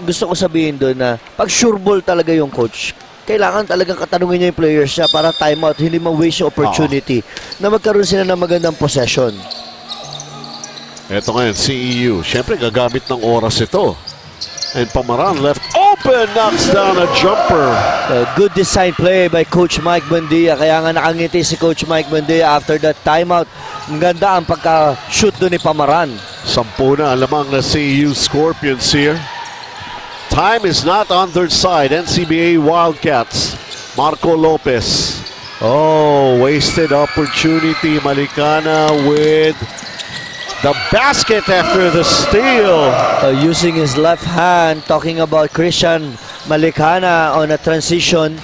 Gusto ko sabihin doon na pag sure ball talaga yung coach, kailangan talagang katanungin niya yung players siya para timeout, hindi ma-waste yung opportunity na magkaroon sila ng magandang possession. Ito ngayon, CEU. Siyempre, gagamit ng oras ito. And Pamaran left open! open, knocks down a jumper. Good design play by Coach Mike Buendia. Kaya nga nakangiti si Coach Mike Buendia after that timeout. Ang ganda ang pagka-shoot doon ni Pamaran. 10 na ang lamang na CEU Scorpions here. Time is not on their side. NCBA Wildcats. Marco Lopez. Oh, wasted opportunity. Malicana with the basket after the steal. Using his left hand, talking about Christian Malicana on a transition.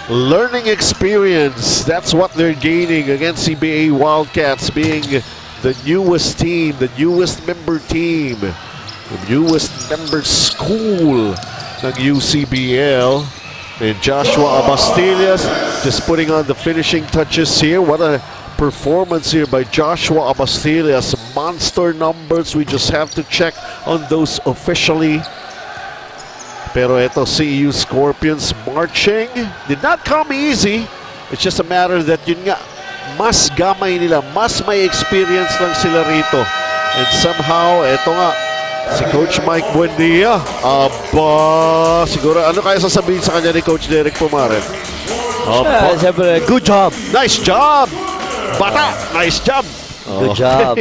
Learning experience. That's what they're gaining against CBA Wildcats, being the newest team, the newest member team, the newest member school ng UCBL. And Joshua Abastillas just putting on the finishing touches here. What a performance here by Joshua Abastillas. Monster numbers. We just have to check on those officially. Pero ito, CEU Scorpions marching. Did not come easy. It's just a matter that yun nga, mas gamay nila, mas may experience lang sila rito. And somehow, ito nga, si Coach Mike Buendia. Aba, siguro, ano kaya sasabihin sa kanya ni Coach Derek Pumaren? Aba, Good job. nice job! Bata, nice job! Good job.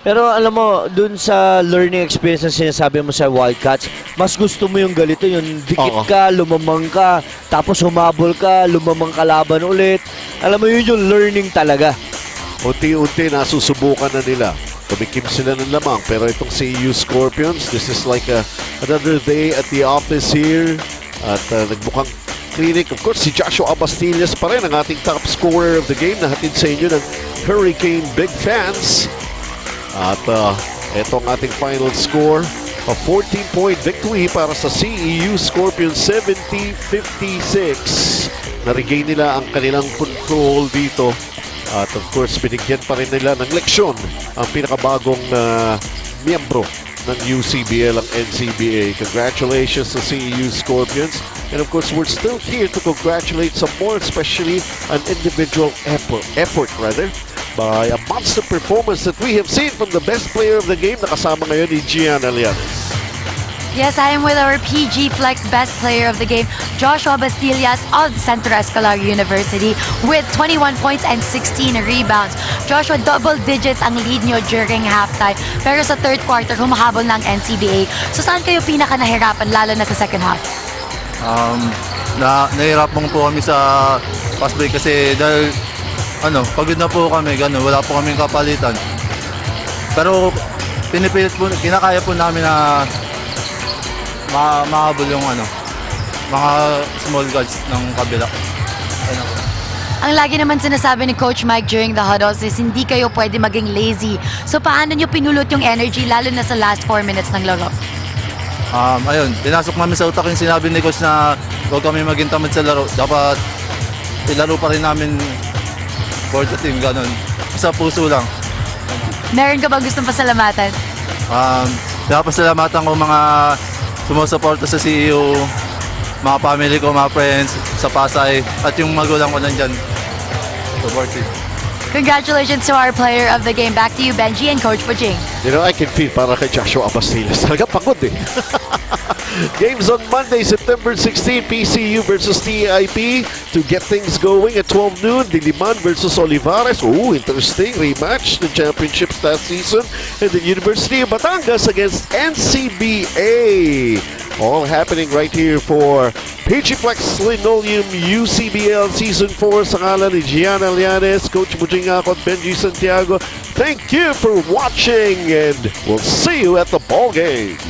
Pero alam mo, dun sa learning experience na sinasabi mo sa Wildcats, mas gusto mo yung ganito, yung dikit ka, lumamang ka, tapos humabol ka, lumamang ka laban ulit. Alam mo yun yung learning talaga. Unti-unti nasusubukan na nila. Tumikim sila ng lamang. Pero itong CEU Scorpions, this is like another day at the office here. At nagbukang clinic. Of course, si Joshua Abastillas pa rin ang ating top scorer of the game. Nahatid sa inyo ng Hurricane Big Fans. At ito ang ating final score. A 14-point victory para sa CEU Scorpions, 70-56. Na-regain nila ang kanilang control dito. At of course, binigyan pa rin nila ng leksyon ang pinakabagong miyembro ng UCBL, ang NCBA. Congratulations to CEU Scorpions. And of course, we're still here to congratulate some more, especially an individual effort by a monster performance that we have seen from the best player of the game. Nakasama ngayon ni Gian Alianes. Yes, I am with our PG Flex best player of the game, Joshua Bastillas of Centro Escolar University with 21 points and 16 rebounds. Joshua, double digits ang lead nyo during halftime. Pero sa third quarter, humahabol ng NCBA. So saan kayo pinaka nahirapan, lalo na sa second half? Nahirapan po kami sa fast break kasi dahil pagod na po kami, wala po kaming kapalitan. Pero pinipilit po, kinakaya po namin na mahabol yung mga small guards ng kabila. Ang lagi naman sinasabi ni Coach Mike during the huddles is hindi kayo pwede maging lazy. So paano nyo pinulot yung energy lalo na sa last 4 minutes ng laro? Ayun, pinasok namin sa utak yung sinabi ni Coach na huwag kami maging tamad sa laro. Dapat ilaro pa rin namin for the team, ganun. Sa puso lang. Meron ka bang gustong pasalamatan? Pinapasalamatan ko mga sumusuporta sa CEU, mga family ko, mga friends sa Pasay, at yung magulang ko nandyan. Supportive. Congratulations to our player of the game. Back to you, Benji and Coach Pujing. You know, I can feel para kay Joshua Abastillas. Talaga pagod eh. Games on Monday, September 16, PCU versus TIP to get things going at 12 noon. Diliman versus Olivares. Ooh, interesting rematch. The championships last season. And the University of Batangas against NCBA. All happening right here for PG Flex Linoleum UCBL Season 4 sa ngalan ni Gianna Lianes, Coach Bujingakot, Benji Santiago. Thank you for watching and we'll see you at the ball game.